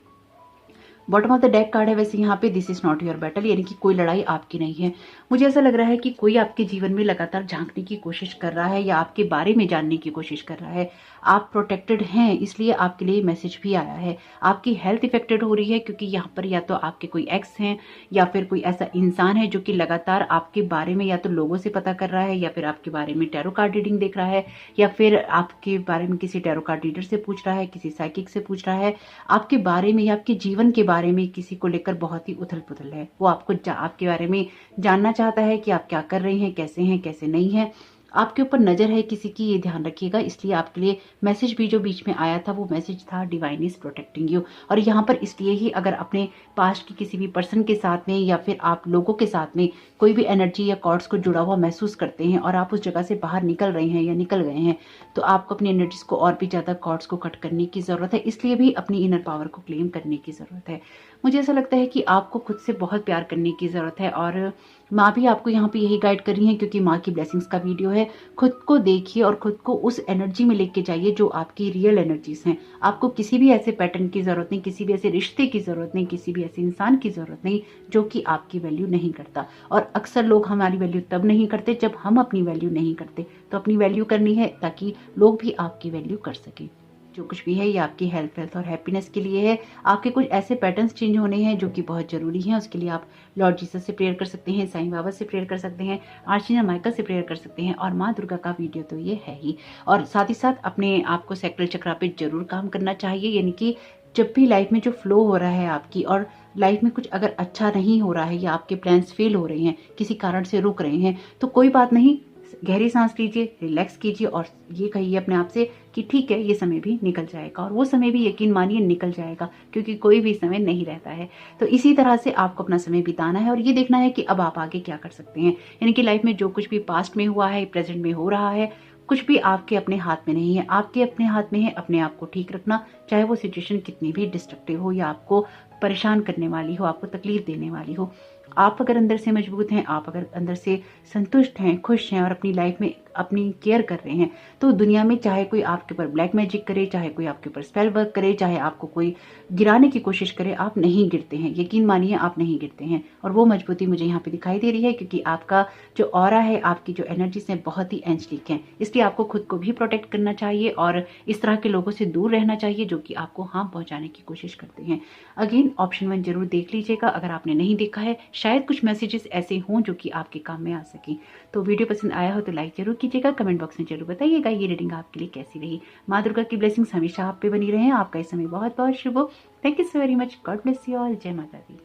Speaker 1: Bottom of the deck card है वैसे यहाँ पे, this is not your battle, यानी कि कोई लड़ाई आपकी नहीं है। मुझे ऐसा लग रहा है कि कोई आपके जीवन में लगातार झांकने की कोशिश कर रहा है या आपके बारे में जानने की कोशिश कर रहा है। आप प्रोटेक्टेड हैं, इसलिए आपके लिए मैसेज भी आया है। आपकी हेल्थ इफेक्टेड हो रही है, क्योंकि यहाँ पर या तो आपके कोई एक्स हैं या फिर कोई ऐसा इंसान है जो कि लगातार आपके बारे में या तो लोगों से पता कर रहा है, या फिर आपके बारे में टैरो कार्ड रीडिंग देख रहा है, या फिर आपके बारे में किसी टैरो कार्ड रीडर से पूछ रहा है, किसी साइकिक से पूछ रहा है। आपके बारे में या आपके जीवन के बारे में किसी को लेकर बहुत ही उथल पुथल है। वो आपके बारे में जानना चाहता है कि आप क्या कर रहे हैं, कैसे नहीं है। आपके ऊपर नजर है किसी की, ये ध्यान रखिएगा। इसलिए आपके लिए मैसेज भी जो बीच में आया था वो मैसेज था डिवाइन इज प्रोटेक्टिंग यू। और यहाँ पर इसलिए ही, अगर अपने पास्ट की किसी भी पर्सन के साथ में या फिर आप लोगों के साथ में कोई भी एनर्जी या कॉर्ड्स को जुड़ा हुआ महसूस करते हैं और आप उस जगह से बाहर निकल रहे हैं या निकल गए हैं, तो आपको अपनी एनर्जीज को और भी ज्यादा कॉर्ड्स को कट करने की जरूरत है। इसलिए भी अपनी इनर पावर को क्लेम करने की जरूरत है। मुझे ऐसा लगता है कि आपको खुद से बहुत प्यार करने की जरूरत है। और माँ भी आपको यहाँ पे यही गाइड कर रही है, क्योंकि माँ की ब्लेसिंग्स का वीडियो है। खुद को देखिए और खुद को उस एनर्जी में लेके जाइए जो आपकी रियल एनर्जीज हैं। आपको किसी भी ऐसे पैटर्न की जरूरत नहीं, किसी भी ऐसे रिश्ते की जरूरत नहीं, किसी भी ऐसे इंसान की जरूरत नहीं जो कि आपकी वैल्यू नहीं करता। और अक्सर लोग हमारी वैल्यू तब नहीं करते जब हम अपनी वैल्यू नहीं करते। तो अपनी वैल्यू करनी है ताकि लोग भी आपकी वैल्यू कर सके। जो कुछ भी है ये आपकी हेल्थ वेल्थ और हैप्पीनेस के लिए है। आपके कुछ ऐसे पैटर्न्स चेंज होने हैं जो कि बहुत जरूरी हैं। उसके लिए आप लॉर्ड जीसस से प्रेयर कर सकते हैं, साईं बाबा से प्रेयर कर सकते हैं, आर्चएंजल माइकल से प्रेयर कर सकते हैं, और माँ दुर्गा का वीडियो तो ये है ही। और साथ ही साथ अपने आप को सैक्रल चक्रा पे जरूर काम करना चाहिए, यानी कि जब भी लाइफ में जो फ्लो हो रहा है आपकी, और लाइफ में कुछ अगर अच्छा नहीं हो रहा है या आपके प्लान्स फेल हो रहे हैं, किसी कारण से रुक रहे हैं, तो कोई बात नहीं, गहरी सांस लीजिए, रिलैक्स कीजिए और ये कहिए अपने आप से कि ठीक है, ये समय भी निकल जाएगा। और वो समय भी यकीन मानिए निकल जाएगा, क्योंकि कोई भी समय नहीं रहता है। तो इसी तरह से आपको अपना समय बिताना है और ये देखना है कि अब आप आगे क्या कर सकते हैं। यानी कि लाइफ में जो कुछ भी पास्ट में हुआ है, प्रेजेंट में हो रहा है, कुछ भी आपके अपने हाथ में नहीं है। आपके अपने हाथ में है अपने आप को ठीक रखना, चाहे वो सिचुएशन कितनी भी डिस्ट्रक्टिव हो या आपको परेशान करने वाली हो, आपको तकलीफ देने वाली हो। आप अगर अंदर से मजबूत हैं, आप अगर अंदर से संतुष्ट हैं, खुश हैं और अपनी लाइफ में अपनी केयर कर रहे हैं, तो दुनिया में चाहे कोई आपके ऊपर ब्लैक मैजिक करे, चाहे कोई आपके ऊपर स्पेल वर्क करे, चाहे आपको कोई गिराने की कोशिश करे, आप नहीं गिरते हैं। यकीन मानिए आप नहीं गिरते हैं। और वो मजबूती मुझे यहाँ पे दिखाई दे रही है, क्योंकि आपका जो ऑरा है, आपकी जो एनर्जीज है, बहुत ही एंजलिक है। इसलिए आपको खुद को भी प्रोटेक्ट करना चाहिए और इस तरह के लोगों से दूर रहना चाहिए जो कि आपको हार्म पहुंचाने की कोशिश करते हैं। अगेन ऑप्शन 1 जरूर देख लीजिएगा अगर आपने नहीं देखा है। शायद कुछ मैसेजेस ऐसे हों जो कि आपके काम में आ सके। तो वीडियो पसंद आया हो तो लाइक जरूर कीजिएगा, कमेंट बॉक्स में जरूर बताइएगा ये रीडिंग आपके लिए कैसी रही। माँ दुर्गा की ब्लेसिंग्स हमेशा आप पे बनी रहे। आपका इस समय बहुत बहुत शुभ हो। Thank you so very much. God bless you all. जय माता दी।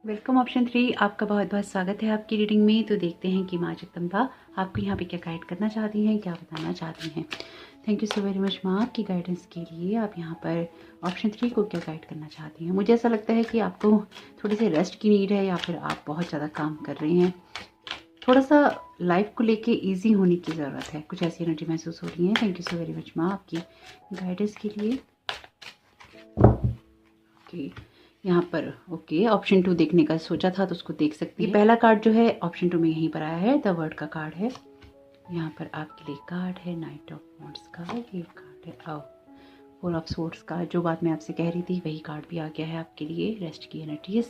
Speaker 1: वेलकम ऑप्शन 3, आपका बहुत बहुत स्वागत है आपकी रीडिंग में। तो देखते हैं कि माँ जगदम्बा आपको यहाँ पे क्या गाइड करना चाहती हैं, क्या बताना चाहती हैं। Thank you so very much माँ आपकी गाइडेंस के लिए। आप यहाँ पर ऑप्शन 3 को क्या गाइड करना चाहती हैं। मुझे ऐसा लगता है कि आपको थोड़ी सी रेस्ट की नीड है, या फिर आप बहुत ज़्यादा काम कर रहे हैं। थोड़ा सा लाइफ को लेके इजी होने की ज़रूरत है, कुछ ऐसी एनर्जी महसूस हो रही है। Thank you so very much माँ आपकी गाइडेंस के लिए। ओके, यहाँ पर ओके ऑप्शन 2 देखने का सोचा था तो उसको देख सकती है। पहला कार्ड जो है ऑप्शन 2 में यहीं पर आया है, द वर्ड का कार्ड है। यहाँ पर आपके लिए कार्ड है नाइट ऑफ वॉन्ड्स का, ये कार्ड है फोर ऑफ सोर्ड्स का। जो बात मैं आपसे कह रही थी वही कार्ड भी आ गया है आपके लिए, रेस्ट की एनर्जीज।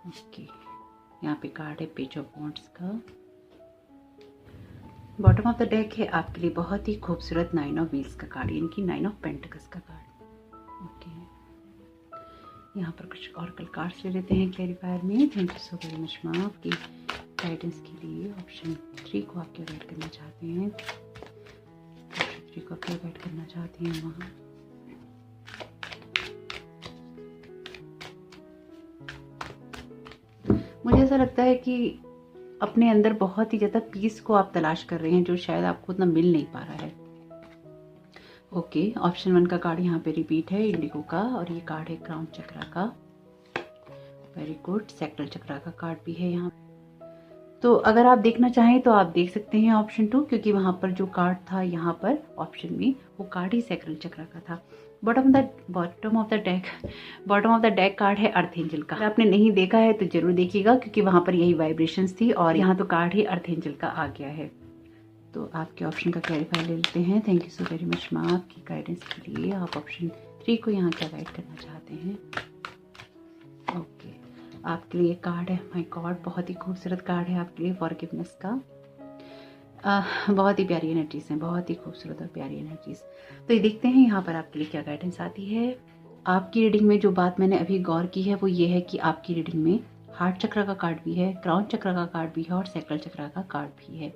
Speaker 1: ओके, यहाँ पे कार्ड है पेज ऑफ वॉन्ड्स का। बॉटम ऑफ द डेक है आपके लिए बहुत ही खूबसूरत 9 ऑफ व्हील्स का कार्ड, यानी कि 9 ऑफ पेंटिकल्स का कार्ड। ओके, यहाँ पर कुछ ऑरेकल कार्ड्स ले लेते हैं क्लैरिफायर में। Thank you so very much माँ आपकी गाइडेंस के लिए। ऑप्शन 3 को आप क्या गाइड करना चाहते हैं, ऑप्शन 3 को आप क्या गाइड करना चाहते हैं वहाँ। मुझे ऐसा लगता है कि अपने अंदर बहुत ही ज़्यादा पीस को आप तलाश कर रहे हैं, जो शायद आपको उतना मिल नहीं पा रहा है। ओके, ऑप्शन 1 का कार्ड यहाँ पे रिपीट है इंडिगो का, और ये कार्ड है क्राउन चक्रा का। वेरी गुड, सेक्टल चक्रा का कार्ड भी है यहाँ। तो अगर आप देखना चाहें तो आप देख सकते हैं ऑप्शन 2, क्योंकि वहाँ पर जो कार्ड था यहाँ पर ऑप्शन में वो कार्ड ही सेक्टल चक्रा का था। Bottom of the deck card है अर्थ एंजल का। अगर आपने नहीं देखा है तो जरूर देखिएगा, क्योंकि वहाँ पर यही वाइब्रेशंस थी, और यहाँ तो कार्ड ही अर्थ एंजल का आ गया है। तो आपके ऑप्शन का क्लैरिफाई ले लेते हैं। Thank you so very much माँ आपकी गाइडेंस के लिए। आप ऑप्शन 3 को यहाँ क्या गाइड करना चाहते हैं। ओके, आपके लिए कार्ड है माय गॉड, बहुत ही खूबसूरत कार्ड है आपके लिए फॉरगिवनेस का। बहुत ही प्यारी एनर्जीज हैं, बहुत ही खूबसूरत और प्यारी एनर्जीज। तो ये देखते हैं यहाँ पर आपके लिए क्या गाइडेंस आती है। आपकी रीडिंग में जो बात मैंने अभी गौर की है वो ये है कि आपकी रीडिंग में हार्ट चक्र का कार्ड भी है, क्राउन चक्र का कार्ड भी है, और सेक्रल चक्र का कार्ड भी है।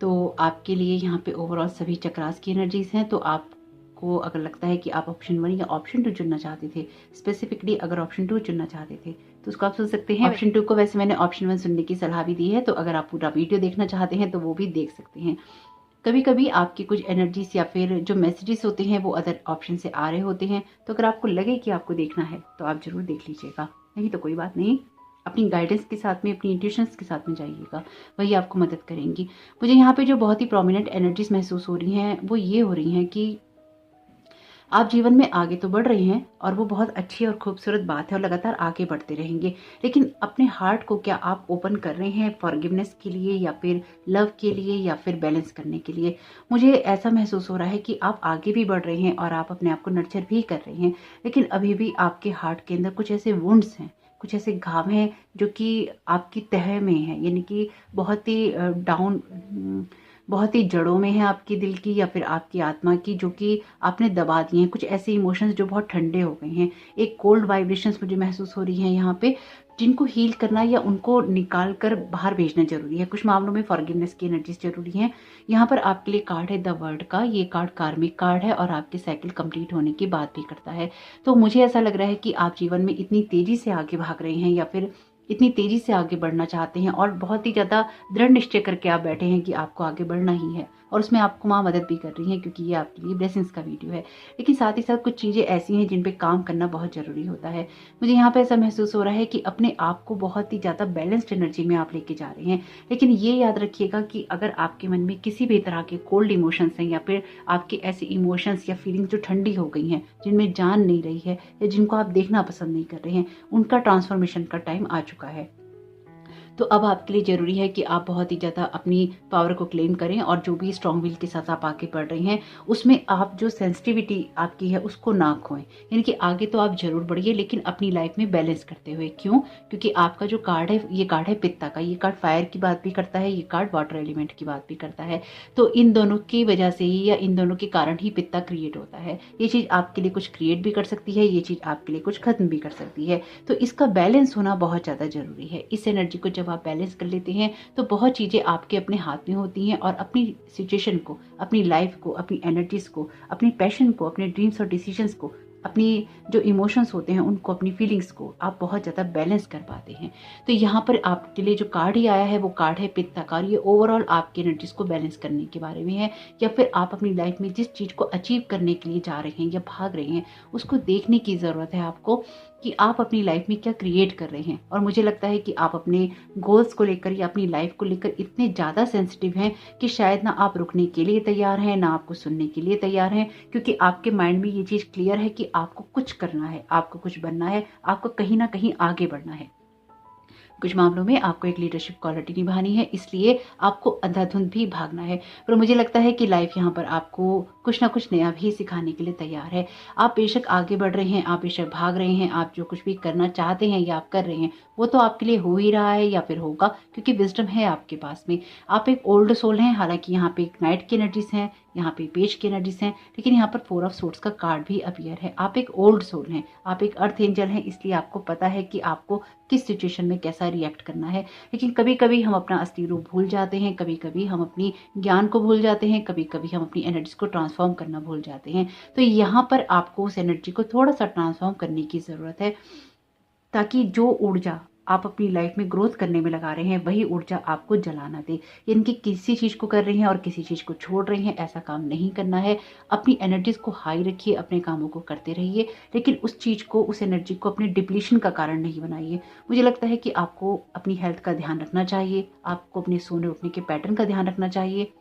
Speaker 1: तो आपके लिए यहाँ पे ओवरऑल सभी चक्रास की एनर्जीज हैं। तो आपको अगर लगता है कि आप ऑप्शन 1 या ऑप्शन 2 चुनना चाहते थे, स्पेसिफिकली अगर ऑप्शन 2 चुनना चाहते थे तो उसको आप सुन सकते हैं। ऑप्शन 2 को वैसे मैंने ऑप्शन 1 सुनने की सलाह भी दी है, तो अगर आप पूरा वीडियो देखना चाहते हैं तो वो भी देख सकते हैं। कभी कभी आपकी कुछ एनर्जीज या फिर जो मैसेजेस होते हैं वो अदर ऑप्शन से आ रहे होते हैं, तो अगर आपको लगे कि आपको देखना है तो आप जरूर देख लीजिएगा, नहीं तो कोई बात नहीं। अपनी गाइडेंस के साथ में, अपनी इंट्यूशंस के साथ में जाइएगा, वही आपको मदद करेंगी। मुझे यहाँ पे जो बहुत ही प्रोमिनेंट एनर्जीज महसूस हो रही हैं वो ये हो रही हैं कि आप जीवन में आगे तो बढ़ रहे हैं, और वो बहुत अच्छी और खूबसूरत बात है, और लगातार आगे बढ़ते रहेंगे। लेकिन अपने हार्ट को क्या आप ओपन कर रहे हैं फॉरगिवनेस के लिए, या फिर लव के लिए, या फिर बैलेंस करने के लिए। मुझे ऐसा महसूस हो रहा है कि आप आगे भी बढ़ रहे हैं और आप अपने आप को नर्चर भी कर रहे हैं, लेकिन अभी भी आपके हार्ट के अंदर कुछ ऐसे वुंड्स हैं, कुछ ऐसे घाव हैं जो कि आपकी तह में है, यानी कि बहुत ही बहुत ही जड़ों में है आपकी दिल की या फिर आपकी आत्मा की, जो कि आपने दबा दिए हैं। कुछ ऐसे इमोशंस जो बहुत ठंडे हो गए हैं, एक कोल्ड वाइब्रेशंस मुझे महसूस हो रही है यहाँ पे, जिनको हील करना या उनको निकाल कर बाहर भेजना जरूरी है। कुछ मामलों में फॉरगिवनेस की एनर्जीज जरूरी है। यहाँ पर आपके लिए कार्ड है द वर्ल्ड का, ये कार्ड कार्मिक कार्ड है और आपके साइकिल कंप्लीट होने की बात भी करता है। तो मुझे ऐसा लग रहा है कि आप जीवन में इतनी तेजी से आगे भाग रहे हैं, या फिर इतनी तेजी से आगे बढ़ना चाहते हैं, और बहुत ही ज्यादा दृढ़ निश्चय करके आप बैठे हैं कि आपको आगे बढ़ना ही है, और उसमें आपको माँ मदद भी कर रही है, क्योंकि ये आपके लिए ब्लेसिंग्स का वीडियो है। लेकिन साथ ही साथ कुछ चीजें ऐसी हैं जिन पे काम करना बहुत जरूरी होता है। मुझे यहाँ पे ऐसा महसूस हो रहा है कि अपने आप को बहुत ही ज्यादा बैलेंस्ड एनर्जी में आप लेके जा रहे हैं। लेकिन ये याद रखिएगा कि अगर आपके मन में किसी भी तरह के कोल्ड इमोशंस हैं, या फिर आपके ऐसे इमोशंस या फीलिंग्स जो ठंडी हो गई हैं, जिनमें जान नहीं रही है, या जिनको आप देखना पसंद नहीं कर रहे हैं, उनका ट्रांसफॉर्मेशन का टाइम आ चुका है। तो अब आपके लिए जरूरी है कि आप बहुत ही ज़्यादा अपनी पावर को क्लेम करें, और जो भी स्ट्रॉन्ग विल के साथ आप आगे बढ़ रहे हैं उसमें आप जो सेंसिटिविटी आपकी है उसको ना खोएं। यानी कि आगे तो आप जरूर बढ़िए, लेकिन अपनी लाइफ में बैलेंस करते हुए। क्यों? क्योंकि आपका जो कार्ड है ये कार्ड है पित्ता का, ये कार्ड फायर की बात भी करता है, ये कार्ड वाटर एलिमेंट की बात भी करता है। तो इन दोनों की वजह से ही, या इन दोनों के कारण ही पित्ता क्रिएट होता है। ये चीज़ आपके लिए कुछ क्रिएट भी कर सकती है, ये चीज़ आपके लिए कुछ खत्म भी कर सकती है। तो इसका बैलेंस होना बहुत ज़्यादा जरूरी है। इस एनर्जी को जब आप बैलेंस कर लेते हैं तो बहुत चीजें आपके अपने हाथ में होती हैं, और अपनी सिचुएशन को, अपनी लाइफ को, अपनी एनर्जीज को, अपनी पैशन को, अपने ड्रीम्स और डिसीजंस को अपनी जो इमोशंस होते हैं उनको, अपनी फीलिंग्स को आप बहुत ज़्यादा बैलेंस कर पाते हैं। तो यहाँ पर आपके लिए जो कार्ड ही आया है वो कार्ड है पित्ता का, और ये ओवरऑल आपकी एनर्जीज को बैलेंस करने के बारे में है, या फिर आप अपनी लाइफ में जिस चीज़ को अचीव करने के लिए जा रहे हैं या भाग रहे हैं उसको देखने की ज़रूरत है आपको कि आप अपनी लाइफ में क्या क्रिएट कर रहे हैं। और मुझे लगता है कि आप अपने गोल्स को लेकर या अपनी लाइफ को लेकर इतने ज़्यादा सेंसिटिव हैं कि शायद ना आप रुकने के लिए तैयार हैं, ना आपको सुनने के लिए तैयार हैं, क्योंकि आपके माइंड में ये चीज़ क्लियर है कि आपको कुछ करना है, आपको कुछ बनना है, आपको कहीं ना कहीं आगे बढ़ना है। कुछ मामलों में आपको एक लीडरशिप क्वालिटी निभानी है, इसलिए आपको अंधाधुंध भी भागना है। पर मुझे लगता है कि लाइफ यहाँ पर आपको कुछ ना कुछ नया भी सिखाने के लिए तैयार है। आप बेशक आगे बढ़ रहे हैं, आप बेशक भाग रहे हैं, आप जो कुछ भी करना चाहते हैं या आप कर रहे हैं वो तो आपके लिए हो ही रहा है या फिर होगा, क्योंकि विजडम है आपके पास में। आप एक ओल्ड सोल हैं, हालांकि यहाँ पे एक नाइट की एनर्जीज हैं, यहाँ पे पेज की एनर्जीज हैं, लेकिन यहाँ पर 4 ऑफ सोर्ड्स का कार्ड भी अपीयर है। आप एक ओल्ड सोल हैं, आप एक अर्थ एंजल हैं, इसलिए आपको पता है कि आपको किस सिचुएशन में कैसा रिएक्ट करना है। लेकिन कभी कभी हम अपना असली रूप भूल जाते हैं, कभी कभी हम अपनी ज्ञान को भूल जाते हैं, कभी कभी हम अपनी एनर्जीज को ट्रांसफॉर्म करना भूल जाते हैं। तो यहाँ पर आपको उस एनर्जी को थोड़ा सा ट्रांसफॉर्म करने की ज़रूरत है, ताकि जो ऊर्जा आप अपनी लाइफ में ग्रोथ करने में लगा रहे हैं वही ऊर्जा आपको जलाना दे। यानी कि किसी चीज़ को कर रहे हैं और किसी चीज़ को छोड़ रहे हैं, ऐसा काम नहीं करना है। अपनी एनर्जीज को हाई रखिए, अपने कामों को करते रहिए, लेकिन उस चीज़ को, उस एनर्जी को अपने डिप्लीशन का कारण नहीं बनाइए। मुझे लगता है कि आपको अपनी हेल्थ का ध्यान रखना चाहिए, आपको अपने सोने उठने के पैटर्न का ध्यान रखना चाहिए,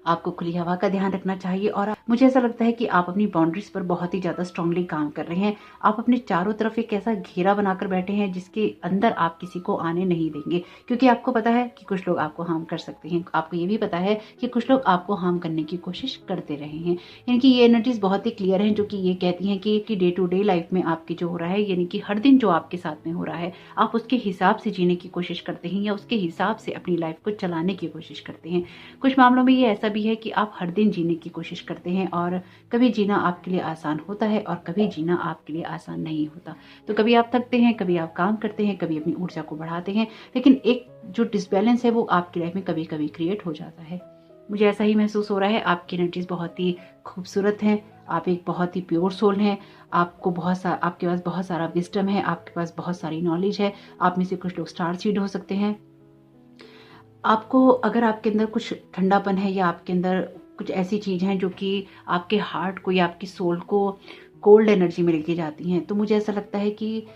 Speaker 1: आपको खुली हवा का ध्यान रखना चाहिए। और मुझे ऐसा लगता है कि आप अपनी बाउंड्रीज पर बहुत ही ज़्यादा स्ट्रांगली काम कर रहे हैं। आप अपने चारों तरफ एक ऐसा घेरा बनाकर बैठे हैं जिसके अंदर आप किसी को आने नहीं देंगे, क्योंकि आपको पता है कि कुछ लोग आपको हार्म कर सकते हैं। आपको ये भी पता है कि कुछ लोग आपको हार्म करने की कोशिश करते रहे हैं। यानी कि ये एनर्जीज बहुत ही क्लियर हैं, जो कि ये कहती हैं कि डे टू डे लाइफ में आपके जो हो रहा है, यानी कि हर दिन जो आपके साथ में हो रहा है, आप उसके हिसाब से जीने की कोशिश करते हैं या उसके हिसाब से अपनी लाइफ को चलाने की कोशिश करते हैं। कुछ मामलों में ये ऐसा भी है कि आप हर दिन जीने की कोशिश करते हैं, और कभी जीना आपके लिए आसान होता है और कभी जीना आपके लिए आसान नहीं होता। तो कभी आप थकते हैं, कभी आप काम करते हैं, कभी अपनी ऊर्जा को बढ़ाते हैं, लेकिन एक जो डिसबैलेंस है वो आपकी लाइफ में कभी कभी क्रिएट हो जाता है। मुझे ऐसा ही महसूस हो रहा है। आपकी एनर्जीज बहुत ही खूबसूरत हैं, आप एक बहुत ही प्योर सोल हैं, आपके पास बहुत सारा विजडम है, आपके पास बहुत सारी नॉलेज है। आप में से कुछ लोग स्टार सीड हो सकते हैं। आपको, अगर आपके अंदर कुछ ठंडापन है या आपके अंदर कुछ ऐसी चीज़ हैं जो कि आपके हार्ट को या आपकी सोल को कोल्ड एनर्जी में लेके जाती हैं, तो मुझे ऐसा लगता है कि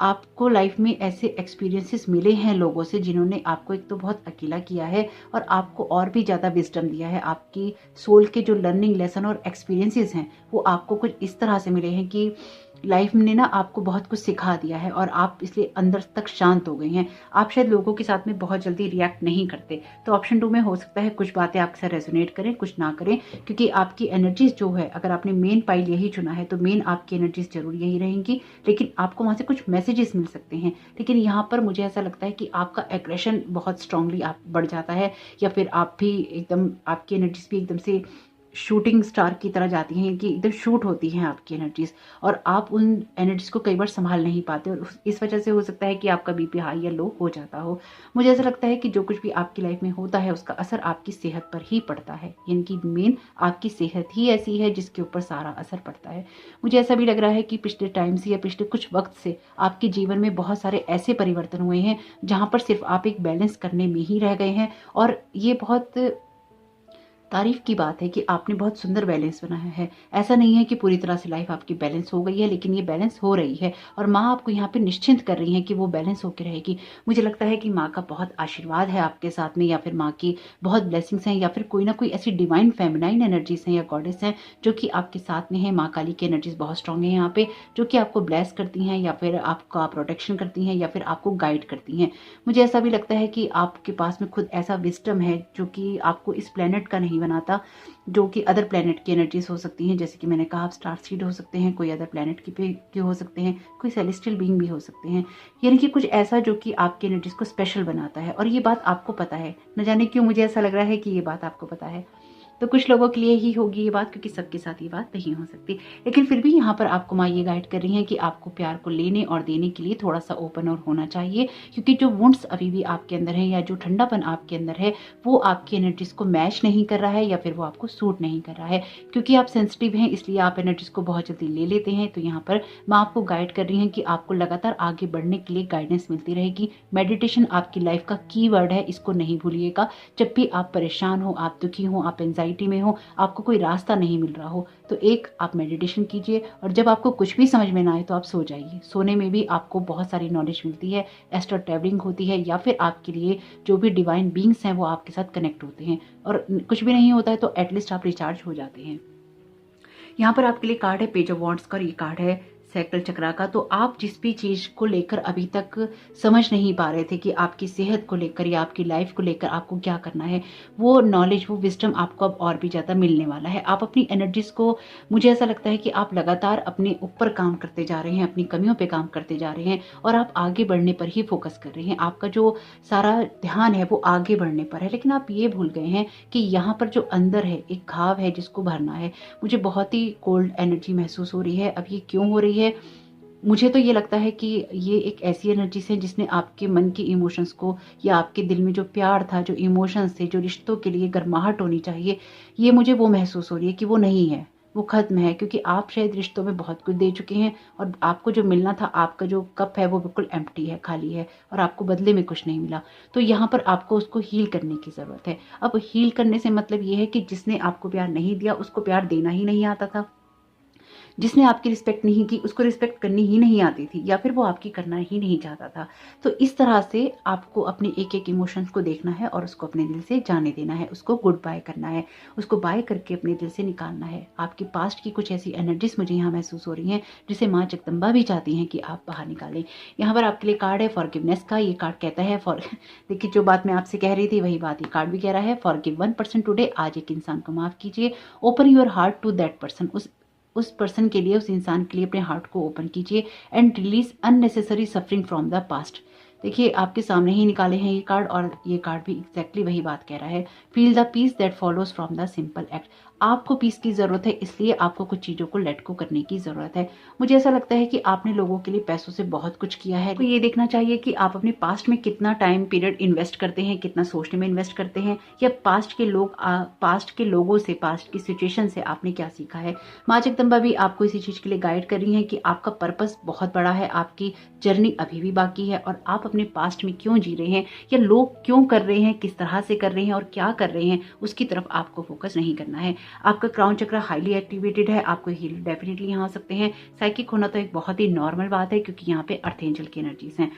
Speaker 1: आपको लाइफ में ऐसे एक्सपीरियंसेस मिले हैं लोगों से जिन्होंने आपको एक तो बहुत अकेला किया है और आपको और भी ज़्यादा विजडम दिया है। आपकी सोल के जो लर्निंग लेसन और एक्सपीरियंसेस हैं वो आपको कुछ इस तरह से मिले हैं कि लाइफ ने ना आपको बहुत कुछ सिखा दिया है और आप इसलिए अंदर तक शांत हो गए हैं। आप शायद लोगों के साथ में बहुत जल्दी रिएक्ट नहीं करते। तो ऑप्शन 2 में हो सकता है कुछ बातें आपके साथ रेजोनेट करें, कुछ ना करें, क्योंकि आपकी एनर्जीज जो है, अगर आपने मेन पाइल यही चुना है तो मेन आपकी एनर्जीज जरूर यही रहेंगी, लेकिन आपको वहां से कुछ मैसेजेस मिल सकते हैं। लेकिन यहाँ पर मुझे ऐसा लगता है कि आपका एग्रेशन बहुत स्ट्रांगली आप बढ़ जाता है, या फिर आप भी एकदम, आपकी एनर्जीज भी एकदम से शूटिंग स्टार की तरह जाती हैं कि एकदम शूट होती हैं आपकी एनर्जीज, और आप उन एनर्जीज को कई बार संभाल नहीं पाते, और इस वजह से हो सकता है कि आपका बीपी हाई या लो हो जाता हो। मुझे ऐसा लगता है कि जो कुछ भी आपकी लाइफ में होता है उसका असर आपकी सेहत पर ही पड़ता है, यानी कि मेन आपकी सेहत ही ऐसी है जिसके ऊपर सारा असर पड़ता है। मुझे ऐसा भी लग रहा है कि पिछले टाइम से या पिछले कुछ वक्त से आपके जीवन में बहुत सारे ऐसे परिवर्तन हुए हैं जहाँ पर सिर्फ आप एक बैलेंस करने में ही रह गए हैं, और ये बहुत तारीफ की बात है कि आपने बहुत सुंदर बैलेंस बनाया है। ऐसा नहीं है कि पूरी तरह से लाइफ आपकी बैलेंस हो गई है, लेकिन ये बैलेंस हो रही है, और माँ आपको यहाँ पे निश्चिंत कर रही है कि वो बैलेंस होकर रहेगी। मुझे लगता है कि माँ का बहुत आशीर्वाद है आपके साथ में, या फिर माँ की बहुत ब्लेसिंग्स हैं, या फिर कोई ना कोई ऐसी डिवाइन फेमिनाइन एनर्जीज हैं या गॉडेस हैं जो कि आपके साथ में है। माँ काली की एनर्जीज बहुत स्ट्रांग है यहाँ पे, जो कि आपको ब्लेस करती हैं, या फिर आपका प्रोटेक्शन करती हैं, या फिर आपको गाइड करती हैं। मुझे ऐसा भी लगता है कि आपके पास में खुद ऐसा विजडम है जो कि आपको इस प्लेनेट का नहीं बनाता, जो कि अदर प्लेनेट की एनर्जीज हो सकती हैं। जैसे कि मैंने कहा, आप स्टार सीड हो सकते हैं, कोई अदर प्लेनेट के हो सकते हैं, कोई सेलेस्टियल बीइंग भी हो सकते हैं, यानी कि कुछ ऐसा जो कि आपकी एनर्जीज को स्पेशल बनाता है। और ये बात आपको पता है, न जाने क्यों मुझे ऐसा लग रहा है कि ये बात आपको पता है। तो कुछ लोगों के लिए ही होगी ये बात, क्योंकि सबके साथ ये बात नहीं हो सकती। लेकिन फिर भी यहाँ पर आपको माँ ये गाइड कर रही हैं कि आपको प्यार को लेने और देने के लिए थोड़ा सा ओपन और होना चाहिए, क्योंकि जो वुंड्स अभी भी आपके अंदर है या जो ठंडापन आपके अंदर है वो आपकी एनर्जीज को मैच नहीं कर रहा है या फिर वो आपको सूट नहीं कर रहा है। क्योंकि आप सेंसिटिव हैं इसलिए आप एनर्जीज को बहुत जल्दी ले लेते हैं। तो यहाँ पर माँ आपको गाइड कर रही हैं कि आपको लगातार आगे बढ़ने के लिए गाइडेंस मिलती रहेगी। मेडिटेशन आपकी लाइफ का कीवर्ड है, इसको नहीं भूलिएगा। जब भी आप परेशान हो, आप दुखी हो, आप एंजाइटी में हो, आपको कोई रास्ता नहीं मिल रहा हो, तो एक आप मेडिटेशन कीजिए। और जब आपको कुछ भी समझ में ना आए तो आप सो जाइए। सोने में भी आपको बहुत सारी नॉलेज मिलती है, एस्ट्रल ट्रैवलिंग होती है, या फिर आपके लिए जो भी डिवाइन बींग्स हैं वो आपके साथ कनेक्ट होते हैं। और कुछ भी नहीं होता है तो एटलीस्ट आप रिचार्ज हो जाते हैं। यहाँ पर आपके लिए कार्ड है पेज ऑफ वॉन्ड्स का, और ये कार्ड है सैक्रल चक्रा का। तो आप जिस भी चीज को लेकर अभी तक समझ नहीं पा रहे थे कि आपकी सेहत को लेकर या आपकी लाइफ को लेकर आपको क्या करना है, वो नॉलेज, वो विजडम आपको अब और भी ज्यादा मिलने वाला है। आप अपनी एनर्जीज को, मुझे ऐसा लगता है कि आप लगातार अपने ऊपर काम करते जा रहे हैं, अपनी कमियों पे काम करते जा रहे हैं और आप आगे बढ़ने पर ही फोकस कर रहे हैं। आपका जो सारा ध्यान है वो आगे बढ़ने पर है, लेकिन आप ये भूल गए हैं कि यहाँ पर जो अंदर है एक घाव है जिसको भरना है। मुझे बहुत ही कोल्ड एनर्जी महसूस हो रही है। अब ये क्यों हो रही है? मुझे तो ये लगता है कि ये एक ऐसी एनर्जी है जिसने आपके मन के इमोशंस को, या आपके दिल में जो प्यार था, जो इमोशंस थे, जो रिश्तों के लिए गर्माहट होनी चाहिए, ये मुझे वो महसूस हो रही है कि वो नहीं है, वो खत्म है। क्योंकि आप शायद रिश्तों में बहुत कुछ दे चुके हैं और आपको जो मिलना था, आपका जो कप है वो बिल्कुल एम्प्टी है, खाली है, और आपको बदले में कुछ नहीं मिला। तो यहाँ पर आपको उसको हील करने की जरूरत है। अब हील करने से मतलब ये है कि जिसने आपको प्यार नहीं दिया उसको प्यार देना ही नहीं आता था, जिसने आपकी रिस्पेक्ट नहीं की उसको रिस्पेक्ट करनी ही नहीं आती थी, या फिर वो आपकी करना ही नहीं चाहता था। तो इस तरह से आपको अपने एक एक इमोशंस को देखना है और उसको अपने दिल से जाने देना है, उसको गुड बाय करना है, उसको बाय करके अपने दिल से निकालना है। आपके पास्ट की कुछ ऐसी एनर्जीज मुझे यहाँ महसूस हो रही हैं जिसे माँ जगदम्बा भी चाहती हैं कि आप बाहर निकालें। यहाँ पर आपके लिए कार्ड है फॉरगिवनेस का। ये कार्ड कहता है देखिए, जो बात मैं आपसे कह रही थी वही बात ये कार्ड भी कह रहा है। Forgive 1% today. आज एक इंसान को माफ कीजिए। Open your heart to that person. उस पर्सन के लिए, उस इंसान के लिए अपने हार्ट को ओपन कीजिए। And release unnecessary suffering from the past. देखिए, आपके सामने ही निकाले हैं ये कार्ड, और ये कार्ड भी एग्जैक्टली वही बात कह रहा है। Feel the peace that follows from the simple act. आपको पीस की जरूरत है, इसलिए आपको कुछ चीजों को लेट गो करने की जरूरत है। मुझे ऐसा लगता है कि आपने लोगों के लिए पैसों से बहुत कुछ किया है। तो ये देखना चाहिए कि आप अपने पास्ट में कितना टाइम पीरियड इन्वेस्ट करते हैं, कितना सोचने में इन्वेस्ट करते हैं, या पास्ट के लोगों से, पास्ट की सिचुएशन से आपने क्या सीखा है। माँ जगदम्बा भी आपको इसी चीज के लिए गाइड कर रही है कि आपका पर्पस बहुत बड़ा है, आपकी जर्नी अभी भी बाकी है, और आप अपने पास्ट में क्यों जी रहे हैं, या लोग क्यों कर रहे हैं, किस तरह से कर रहे हैं और क्या कर रहे हैं, उसकी तरफ आपको फोकस नहीं करना है। आपका क्राउन चक्र हाईली एक्टिवेटेड है, आपको हील डेफिनेटली यहाँ हो सकते हैं। साइकिक होना तो एक बहुत ही नॉर्मल बात है, क्योंकि यहाँ पे अर्थ एंजल की एनर्जीज हैं।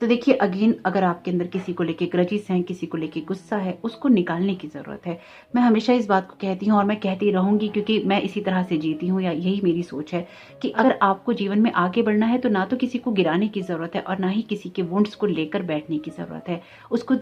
Speaker 1: तो देखिए, अगेन अगर आपके अंदर किसी को लेके ग्रजेस हैं, किसी को लेके गुस्सा है, उसको निकालने की जरूरत है। मैं हमेशा इस बात को कहती हूँ और मैं कहती रहूंगी, क्योंकि मैं इसी तरह से जीती हूँ, या यही मेरी सोच है कि अगर आपको जीवन में आगे बढ़ना है तो ना तो किसी को गिराने की जरूरत है और ना ही किसी के वुंड्स को लेकर बैठने की जरूरत है। उसको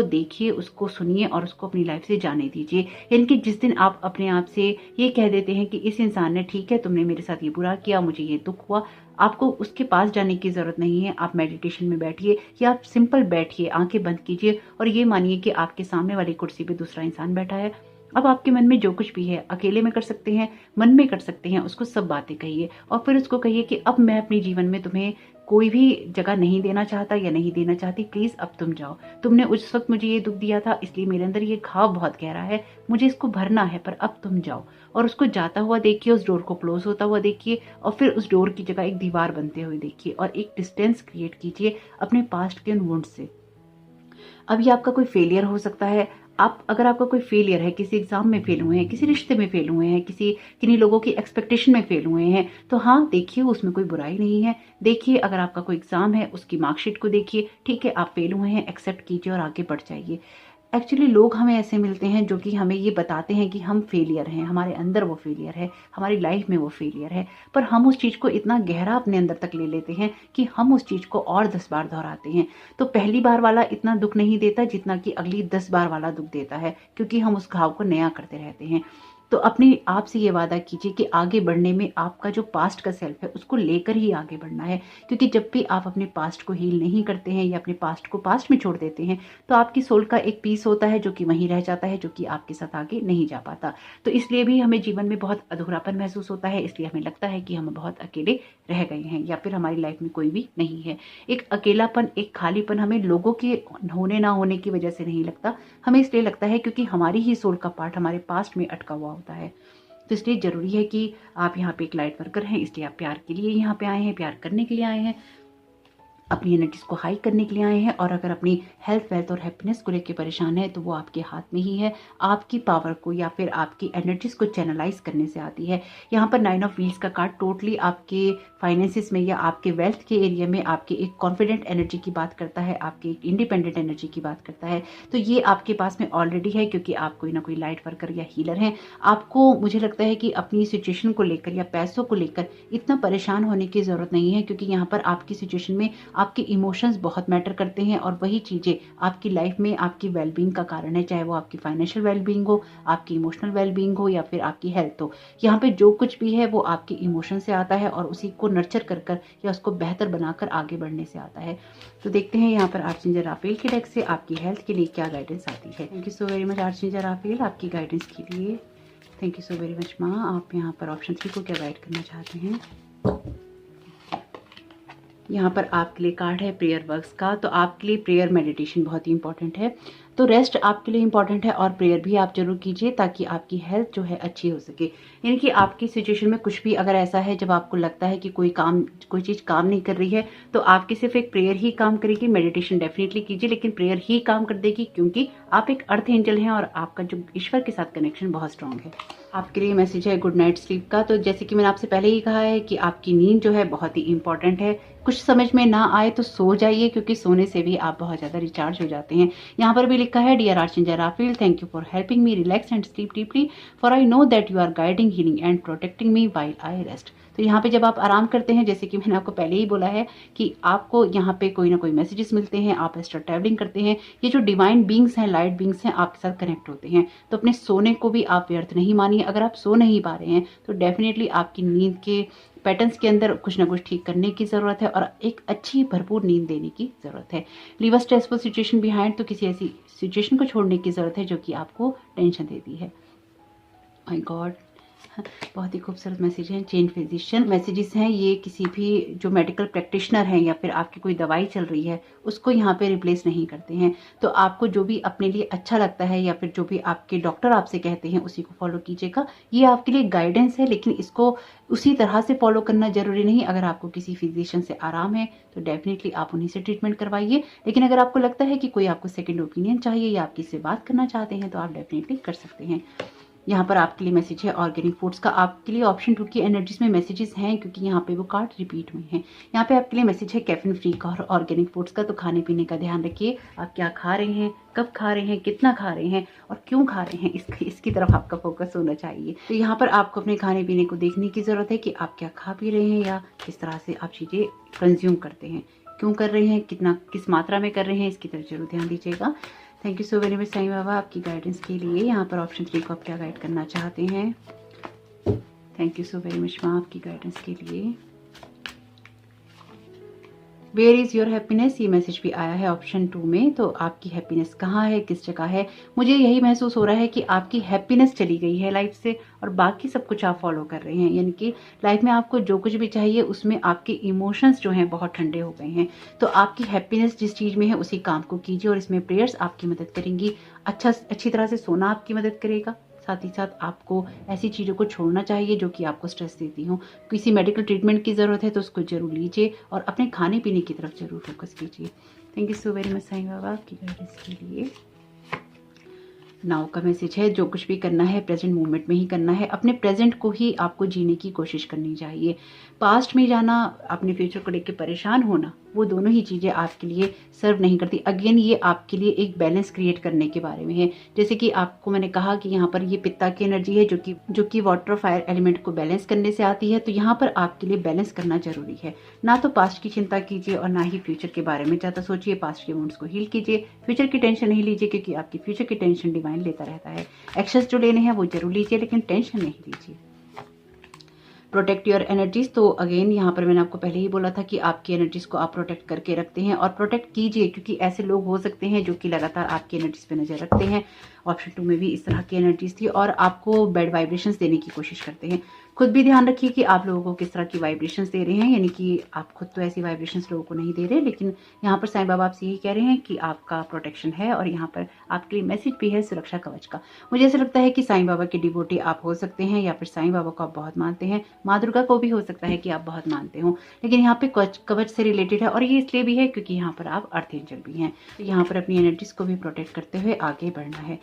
Speaker 1: देखिए, उसको सुनिए और उसको अपनी लाइफ से जाने दीजिए। यानी कि जिस दिन आप अपने आप से ये कह देते हैं कि इस इंसान ने, ठीक है, तुमने मेरे साथ ये बुरा किया, मुझे ये दुख हुआ, आपको उसके पास जाने की जरूरत नहीं है। आप मेडिटेशन में बैठिए, या आप सिंपल बैठिए, आंखें बंद कीजिए और ये मानिए कि आपके सामने वाली कुर्सी पे दूसरा इंसान बैठा है। अब आपके मन में जो कुछ भी है, अकेले में कर सकते हैं, मन में कर सकते हैं, उसको सब बातें कहिए और फिर उसको कहिए कि अब मैं अपने जीवन में तुम्हें कोई भी जगह नहीं देना चाहता या नहीं देना चाहती, प्लीज अब तुम जाओ। तुमने उस वक्त मुझे ये दुख दिया था, इसलिए मेरे अंदर ये घाव बहुत गहरा है, मुझे इसको भरना है, पर अब तुम जाओ। और उसको जाता हुआ देखिए, उस डोर को क्लोज होता हुआ देखिए, और फिर उस डोर की जगह एक दीवार बनते हुए देखिए और एक डिस्टेंस क्रिएट कीजिए अपने पास्ट के उन वुंड से। अब ये आपका कोई फेलियर हो सकता है। अगर आपका कोई फेलियर है, किसी एग्जाम में फेल हुए हैं, किसी रिश्ते में फेल हुए हैं, किन्हीं लोगों की एक्सपेक्टेशन में फेल हुए हैं, तो हाँ, देखिए, उसमें कोई बुराई नहीं है। देखिए, अगर आपका कोई एग्जाम है उसकी मार्कशीट को देखिए, ठीक है, आप फेल हुए हैं, एक्सेप्ट कीजिए और आगे बढ़ जाइए। एक्चुअली लोग हमें ऐसे मिलते हैं जो कि हमें ये बताते हैं कि हम फेलियर हैं, हमारे अंदर वो फेलियर है, हमारी लाइफ में वो फेलियर है, पर हम उस चीज को इतना गहरा अपने अंदर तक ले लेते हैं कि हम उस चीज को और 10 बार दोहराते हैं। तो पहली बार वाला इतना दुख नहीं देता जितना कि अगली 10 बार वाला दुख देता है, क्योंकि हम उस घाव को नया करते रहते हैं। तो अपने आप से ये वादा कीजिए कि आगे बढ़ने में आपका जो पास्ट का सेल्फ है उसको लेकर ही आगे बढ़ना है, क्योंकि जब भी आप अपने पास्ट को हील नहीं करते हैं या अपने पास्ट को पास्ट में छोड़ देते हैं तो आपकी सोल का एक पीस होता है जो कि वहीं रह जाता है, जो कि आपके साथ आगे नहीं जा पाता। तो इसलिए भी हमें जीवन में बहुत अधूरापन महसूस होता है, इसलिए हमें लगता है कि हम बहुत अकेले रह गए हैं या फिर हमारी लाइफ में कोई भी नहीं है। एक अकेलापन, एक खालीपन हमें लोगों के होने ना होने की वजह से नहीं लगता, हमें इसलिए लगता है क्योंकि हमारी ही सोल का पार्ट हमारे पास्ट में अटका हुआ होता है। तो इसलिए ज़रूरी है कि आप यहाँ पे एक लाइट वर्कर हैं, इसलिए आप प्यार के लिए यहाँ पे आए हैं, प्यार करने के लिए आए हैं, अपनी एनर्जीज को हाई करने के लिए आए हैं। और अगर अपनी हेल्थ, वेल्थ और हैप्पीनेस को लेकर परेशान है तो वो आपके हाथ में ही है। आपकी पावर को या फिर आपकी एनर्जीज को चैनलाइज करने से आती है। यहाँ पर 9 ऑफ व्हील्स का कार्ड टोटली आपके फाइनेंसिस में या आपके वेल्थ के एरिया में आपके एक कॉन्फिडेंट एनर्जी की बात करता है, आपके एक इंडिपेंडेंट एनर्जी की बात करता है। तो ये आपके पास में ऑलरेडी है, क्योंकि आप कोई ना कोई लाइट वर्कर या हीलर हैं। आपको मुझे लगता है कि अपनी सिचुएशन को लेकर या पैसों को लेकर इतना परेशान होने की ज़रूरत नहीं है, क्योंकि यहाँ पर आपकी सिचुएशन में आपके इमोशंस बहुत मैटर करते हैं और वही चीज़ें आपकी लाइफ में आपकी वेलबींग का कारण है, चाहे वो आपकी फाइनेंशियल वेलबींग हो, आपकी इमोशनल वेलबींग हो या फिर आपकी हेल्थ हो। यहाँ पे जो कुछ भी है वो आपके इमोशन से आता है और उसी को नर्चर कर कर या उसको बेहतर बनाकर आगे बढ़ने से आता है। तो देखते हैं यहाँ पर आर्चेंजल राफेल के डेक से आपकी हेल्थ के लिए क्या गाइडेंस आती है। Thank you so very much archangel Raphael आपकी गाइडेंस के लिए। Thank you so very much माँ। आप यहाँ पर ऑप्शन 3 को क्या गाइड करना चाहते हैं। यहाँ पर आपके लिए कार्ड है प्रेयर वर्क्स का। तो आपके लिए प्रेयर मेडिटेशन बहुत ही इंपॉर्टेंट है, तो रेस्ट आपके लिए इंपॉर्टेंट है और प्रेयर भी आप जरूर कीजिए ताकि आपकी हेल्थ जो है अच्छी हो सके। यानी कि आपकी सिचुएशन में कुछ भी अगर ऐसा है जब आपको लगता है कि कोई चीज़ काम नहीं कर रही है तो आपकी सिर्फ एक प्रेयर ही काम करेगी। मेडिटेशन डेफिनेटली कीजिए लेकिन प्रेयर ही काम कर देगी, क्योंकि आप एक अर्थ एंजल हैं और आपका जो ईश्वर के साथ कनेक्शन बहुत स्ट्रांग है। आपके लिए मैसेज है गुड नाइट स्लीप का। तो जैसे कि मैंने आपसे पहले ही कहा है कि आपकी नींद जो है बहुत ही इंपॉर्टेंट है। कुछ समझ में ना आए तो सो जाइए, क्योंकि सोने से भी आप बहुत ज़्यादा रिचार्ज हो जाते हैं। यहाँ पर भी लिखा है dear archangel Raphael, thank you for helping me relax and sleep deeply, for I know that you are guiding, healing and protecting me while I rest. तो यहाँ पे जब आप आराम करते हैं, जैसे कि मैंने आपको पहले ही बोला है कि आपको यहाँ पे कोई ना कोई मैसेजेस मिलते हैं, आप एस्ट्रल ट्रैवलिंग करते हैं, ये जो डिवाइन बींग्स हैं, लाइट बींग्स हैं, आपके साथ कनेक्ट होते हैं। तो अपने सोने को भी आप व्यर्थ नहीं मानिए। अगर आप सो नहीं पा रहे हैं तो डेफिनेटली आपकी नींद के पैटर्न्स के अंदर कुछ ना कुछ ठीक करने की ज़रूरत है और एक अच्छी भरपूर नींद देने की ज़रूरत है। Leave a stressful situation behind, तो किसी ऐसी सिचुएशन को छोड़ने की ज़रूरत है जो कि आपको टेंशन देती है। माय गॉड, बहुत ही खूबसूरत मैसेज हैं। चेंज फिजिशियन मैसेजेस हैं, ये किसी भी जो मेडिकल प्रैक्टिशनर हैं या फिर आपकी कोई दवाई चल रही है उसको यहाँ पे रिप्लेस नहीं करते हैं। तो आपको जो भी अपने लिए अच्छा लगता है या फिर जो भी आपके डॉक्टर आपसे कहते हैं उसी को फॉलो कीजिएगा। ये आपके लिए गाइडेंस है, लेकिन इसको उसी तरह से फॉलो करना जरूरी नहीं। अगर आपको किसी फिजिशियन से आराम है तो डेफिनेटली आप उन्हीं से ट्रीटमेंट करवाइए, लेकिन अगर आपको लगता है कि कोई आपको सेकेंड ओपिनियन चाहिए या आप किससे बात करना चाहते हैं तो आप डेफिनेटली कर सकते हैं। यहाँ पर आपके लिए मैसेज है ऑर्गेनिक फूड्स का। आपके लिए ऑप्शन 2 की एनर्जीज में मैसेजेस हैं, क्योंकि यहाँ पे वो कार्ड रिपीट हुए हैं। यहाँ पे आपके लिए मैसेज है कैफीन फ्री का और ऑर्गेनिक फूड्स का। तो खाने पीने का ध्यान रखिए, आप क्या खा रहे हैं, कब खा रहे हैं, कितना खा रहे हैं और क्यों खा रहे हैं, इसकी तरफ आपका फोकस होना चाहिए। तो यहाँ पर आपको अपने खाने पीने को देखने की ज़रूरत है कि आप क्या खा पी रहे हैं या किस तरह से आप चीज़ें कंज्यूम करते हैं, क्यों कर रहे हैं, कितना किस मात्रा में कर रहे हैं, इसकी तरफ जरूर ध्यान दीजिएगा। Thank you so very much Sai Baba आपकी गाइडेंस के लिए। यहाँ पर ऑप्शन 3 को आप क्या गाइड करना चाहते हैं। Thank you so very much माँ आपकी गाइडेंस के लिए। वेयर इज़ योर हैप्पीनेस, ये मैसेज भी आया है ऑप्शन 2 में। तो आपकी हैप्पीनेस कहाँ है, किस जगह है। मुझे यही महसूस हो रहा है कि आपकी हैप्पीनेस चली गई है लाइफ से और बाकी सब कुछ आप फॉलो कर रहे हैं। यानी कि लाइफ में आपको जो कुछ भी चाहिए उसमें आपके इमोशंस जो हैं बहुत ठंडे हो गए हैं। तो आपकी हैप्पीनेस जिस चीज़ में है उसी काम को कीजिए और इसमें प्रेयर्स आपकी मदद करेंगी। अच्छी तरह से सोना आपकी मदद करेगा। साथ ही साथ आपको ऐसी चीज़ों को छोड़ना चाहिए जो कि आपको स्ट्रेस देती हों। किसी मेडिकल ट्रीटमेंट की ज़रूरत है तो उसको जरूर लीजिए और अपने खाने पीने की तरफ जरूर फोकस कीजिए। Thank you so very much Sai Baba आपकी गाइडेंस के लिए। नाउ का मैसेज है जो कुछ भी करना है प्रेजेंट मोमेंट में ही करना है। अपने प्रेजेंट को ही आपको जीने की कोशिश करनी चाहिए। पास्ट में जाना, अपने फ्यूचर को लेकर परेशान होना वो दोनों ही चीज़ें आपके लिए सर्व नहीं करती। अगेन ये आपके लिए एक बैलेंस क्रिएट करने के बारे में है। जैसे कि आपको मैंने कहा कि यहाँ पर ये पित्ता की एनर्जी है जो कि वाटर फायर एलिमेंट को बैलेंस करने से आती है। तो यहाँ पर आपके लिए बैलेंस करना जरूरी है। ना तो पास्ट की चिंता कीजिए और ना ही फ्यूचर के बारे में ज़्यादा सोचिए। पास्ट के वुंड्स को हील कीजिए, फ्यूचर की टेंशन नहीं लीजिए, क्योंकि आपकी फ्यूचर की टेंशन डिवाइन लेता रहता है। एक्शंस जो लेने हैं वो जरूर लीजिए, लेकिन टेंशन नहीं लीजिए। प्रोटेक्ट योर एनर्जीज, तो अगेन यहाँ पर मैंने आपको पहले ही बोला था कि आपकी एनर्जीज को आप प्रोटेक्ट करके रखते हैं और प्रोटेक्ट कीजिए, क्योंकि ऐसे लोग हो सकते हैं जो कि लगातार आपकी एनर्जीज पे नजर रखते हैं। ऑप्शन 2 में भी इस तरह की एनर्जीज थी और आपको बैड वाइब्रेशंस देने की कोशिश करते हैं। खुद भी ध्यान रखिए कि आप लोगों को किस तरह की वाइब्रेशंस दे रहे हैं, यानी कि आप खुद तो ऐसी वाइब्रेशंस लोगों को नहीं दे रहे, लेकिन यहाँ पर साईं बाबा आपसे यही कह रहे हैं कि आपका प्रोटेक्शन है और यहाँ पर आपके लिए मैसेज भी है सुरक्षा कवच का। मुझे ऐसा लगता है कि साईं बाबा के डिवोटी आप हो सकते हैं या फिर साईं बाबा को आप बहुत मानते हैं। माँ दुर्गा को भी हो सकता है कि आप बहुत मानते हो, लेकिन यहाँ पे कवच से रिलेटेड है और ये इसलिए भी है क्योंकि यहाँ पर आप अर्थ एंजल भी हैं। तो यहाँ पर अपनी एनर्जीज को भी प्रोटेक्ट करते हुए आगे बढ़ना है।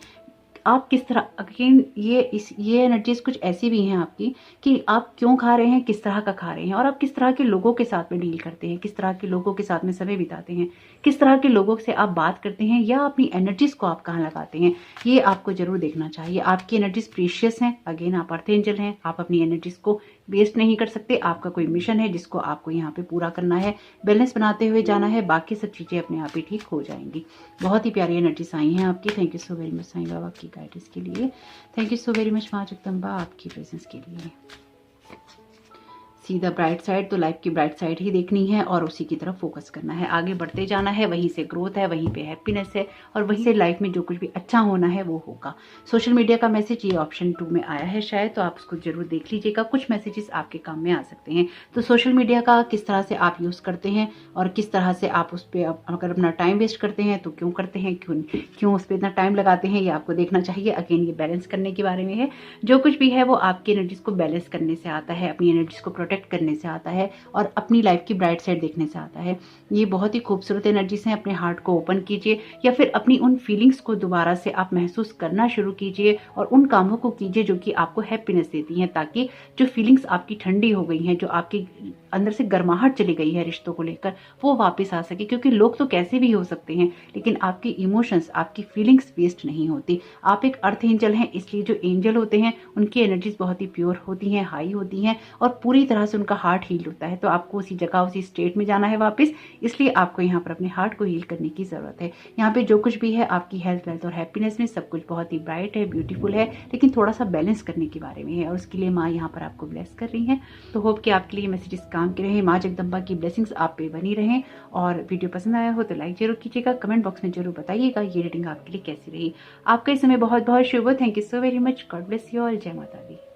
Speaker 1: आप किस तरह, अगेन ये एनर्जीज कुछ ऐसी भी हैं आपकी कि आप क्यों खा रहे हैं, किस तरह का खा रहे हैं और आप किस तरह के लोगों के साथ में डील करते हैं, किस तरह के लोगों के साथ में समय बिताते हैं, किस तरह के लोगों से आप बात करते हैं या अपनी एनर्जीज को आप कहाँ लगाते हैं, ये आपको जरूर देखना चाहिए। आपकी एनर्जीज प्रीशियस हैं। अगेन आप अर्थ एंजल हैं, आप अपनी एनर्जीज को वेस्ट नहीं कर सकते। आपका कोई मिशन है जिसको आपको यहाँ पे पूरा करना है, बैलेंस बनाते हुए जाना है, बाकी सब चीजें अपने आप ही ठीक हो जाएंगी। बहुत ही प्यारी एनर्जीज आई हैं आपकी। Thank you so very much Sai Baba की गाइडेंस के लिए। Thank you so very much माँ जगदम्बा आपकी प्रेजेंस के लिए। सीधा ब्राइट साइड, तो लाइफ की ब्राइट साइड ही देखनी है और उसी की तरफ फोकस करना है, आगे बढ़ते जाना है। वहीं से ग्रोथ है, वहीं पे हैप्पीनेस है और वहीं से लाइफ में जो कुछ भी अच्छा होना है वो होगा। सोशल मीडिया का मैसेज ये ऑप्शन 2 में आया है शायद, तो आप उसको जरूर देख लीजिएगा। कुछ मैसेजेस आपके काम में आ सकते हैं। तो सोशल मीडिया का किस तरह से आप यूज करते हैं और किस तरह से आप उस पर अगर अपना टाइम वेस्ट करते हैं तो क्यों करते हैं, क्यों उस पर इतना टाइम लगाते हैं, ये आपको देखना चाहिए। अगेन ये बैलेंस करने के बारे में है। जो कुछ भी है वो आपकी एनर्जीज को बैलेंस करने से आता है, अपनी एनर्जीज को प्रोटेक्ट करने से आता है और अपनी लाइफ की ब्राइट साइड देखने से आता है। ये बहुत ही खूबसूरत एनर्जीज हैं। अपने हार्ट को ओपन कीजिए या फिर अपनी उन फीलिंग्स को दोबारा से आप महसूस करना शुरू कीजिए और उन कामों को कीजिए जो कि आपको हैप्पीनेस देती हैं, ताकि जो फीलिंग्स आपकी ठंडी हो गई हैं, जो आपके अंदर से गर्माहट चली गई है रिश्तों को लेकर, वो वापस आ सके। क्योंकि लोग तो कैसे भी हो सकते हैं, लेकिन आपकी इमोशंस, आपकी फीलिंग्स वेस्ट नहीं होती। आप एक अर्थ एंजल हैं, इसलिए जो एंजल होते हैं उनकी एनर्जीज बहुत ही प्योर होती हैं, हाई होती हैं और पूरी तरह से उनका हार्ट हील होता है। तो आपको उसी जगह, उसी स्टेट में जाना है वापस, इसलिए आपको यहाँ पर अपने हार्ट को हील करने की जरूरत है। यहाँ पे जो कुछ भी है आपकी हेल्थ, वेल्थ और हैप्पीनेस में सब कुछ बहुत ही ब्राइट है, ब्यूटीफुल है, लेकिन थोड़ा सा बैलेंस करने के बारे में है और उसके लिए माँ यहाँ पर आपको ब्लेस कर रही है। तो होप कि आपके लिए मैसेजेस काम के रहे। माँ जगदम्बा की ब्लेसिंग्स आप पे बनी रहे और वीडियो पसंद आया हो तो लाइक जरूर कीजिएगा, कमेंट बॉक्स में जरूर बताइएगा ये रीडिंग आपके लिए कैसी रही। आपका इस समय बहुत बहुत शुभ हो। Thank you so very much. God bless you all. जय माता दी।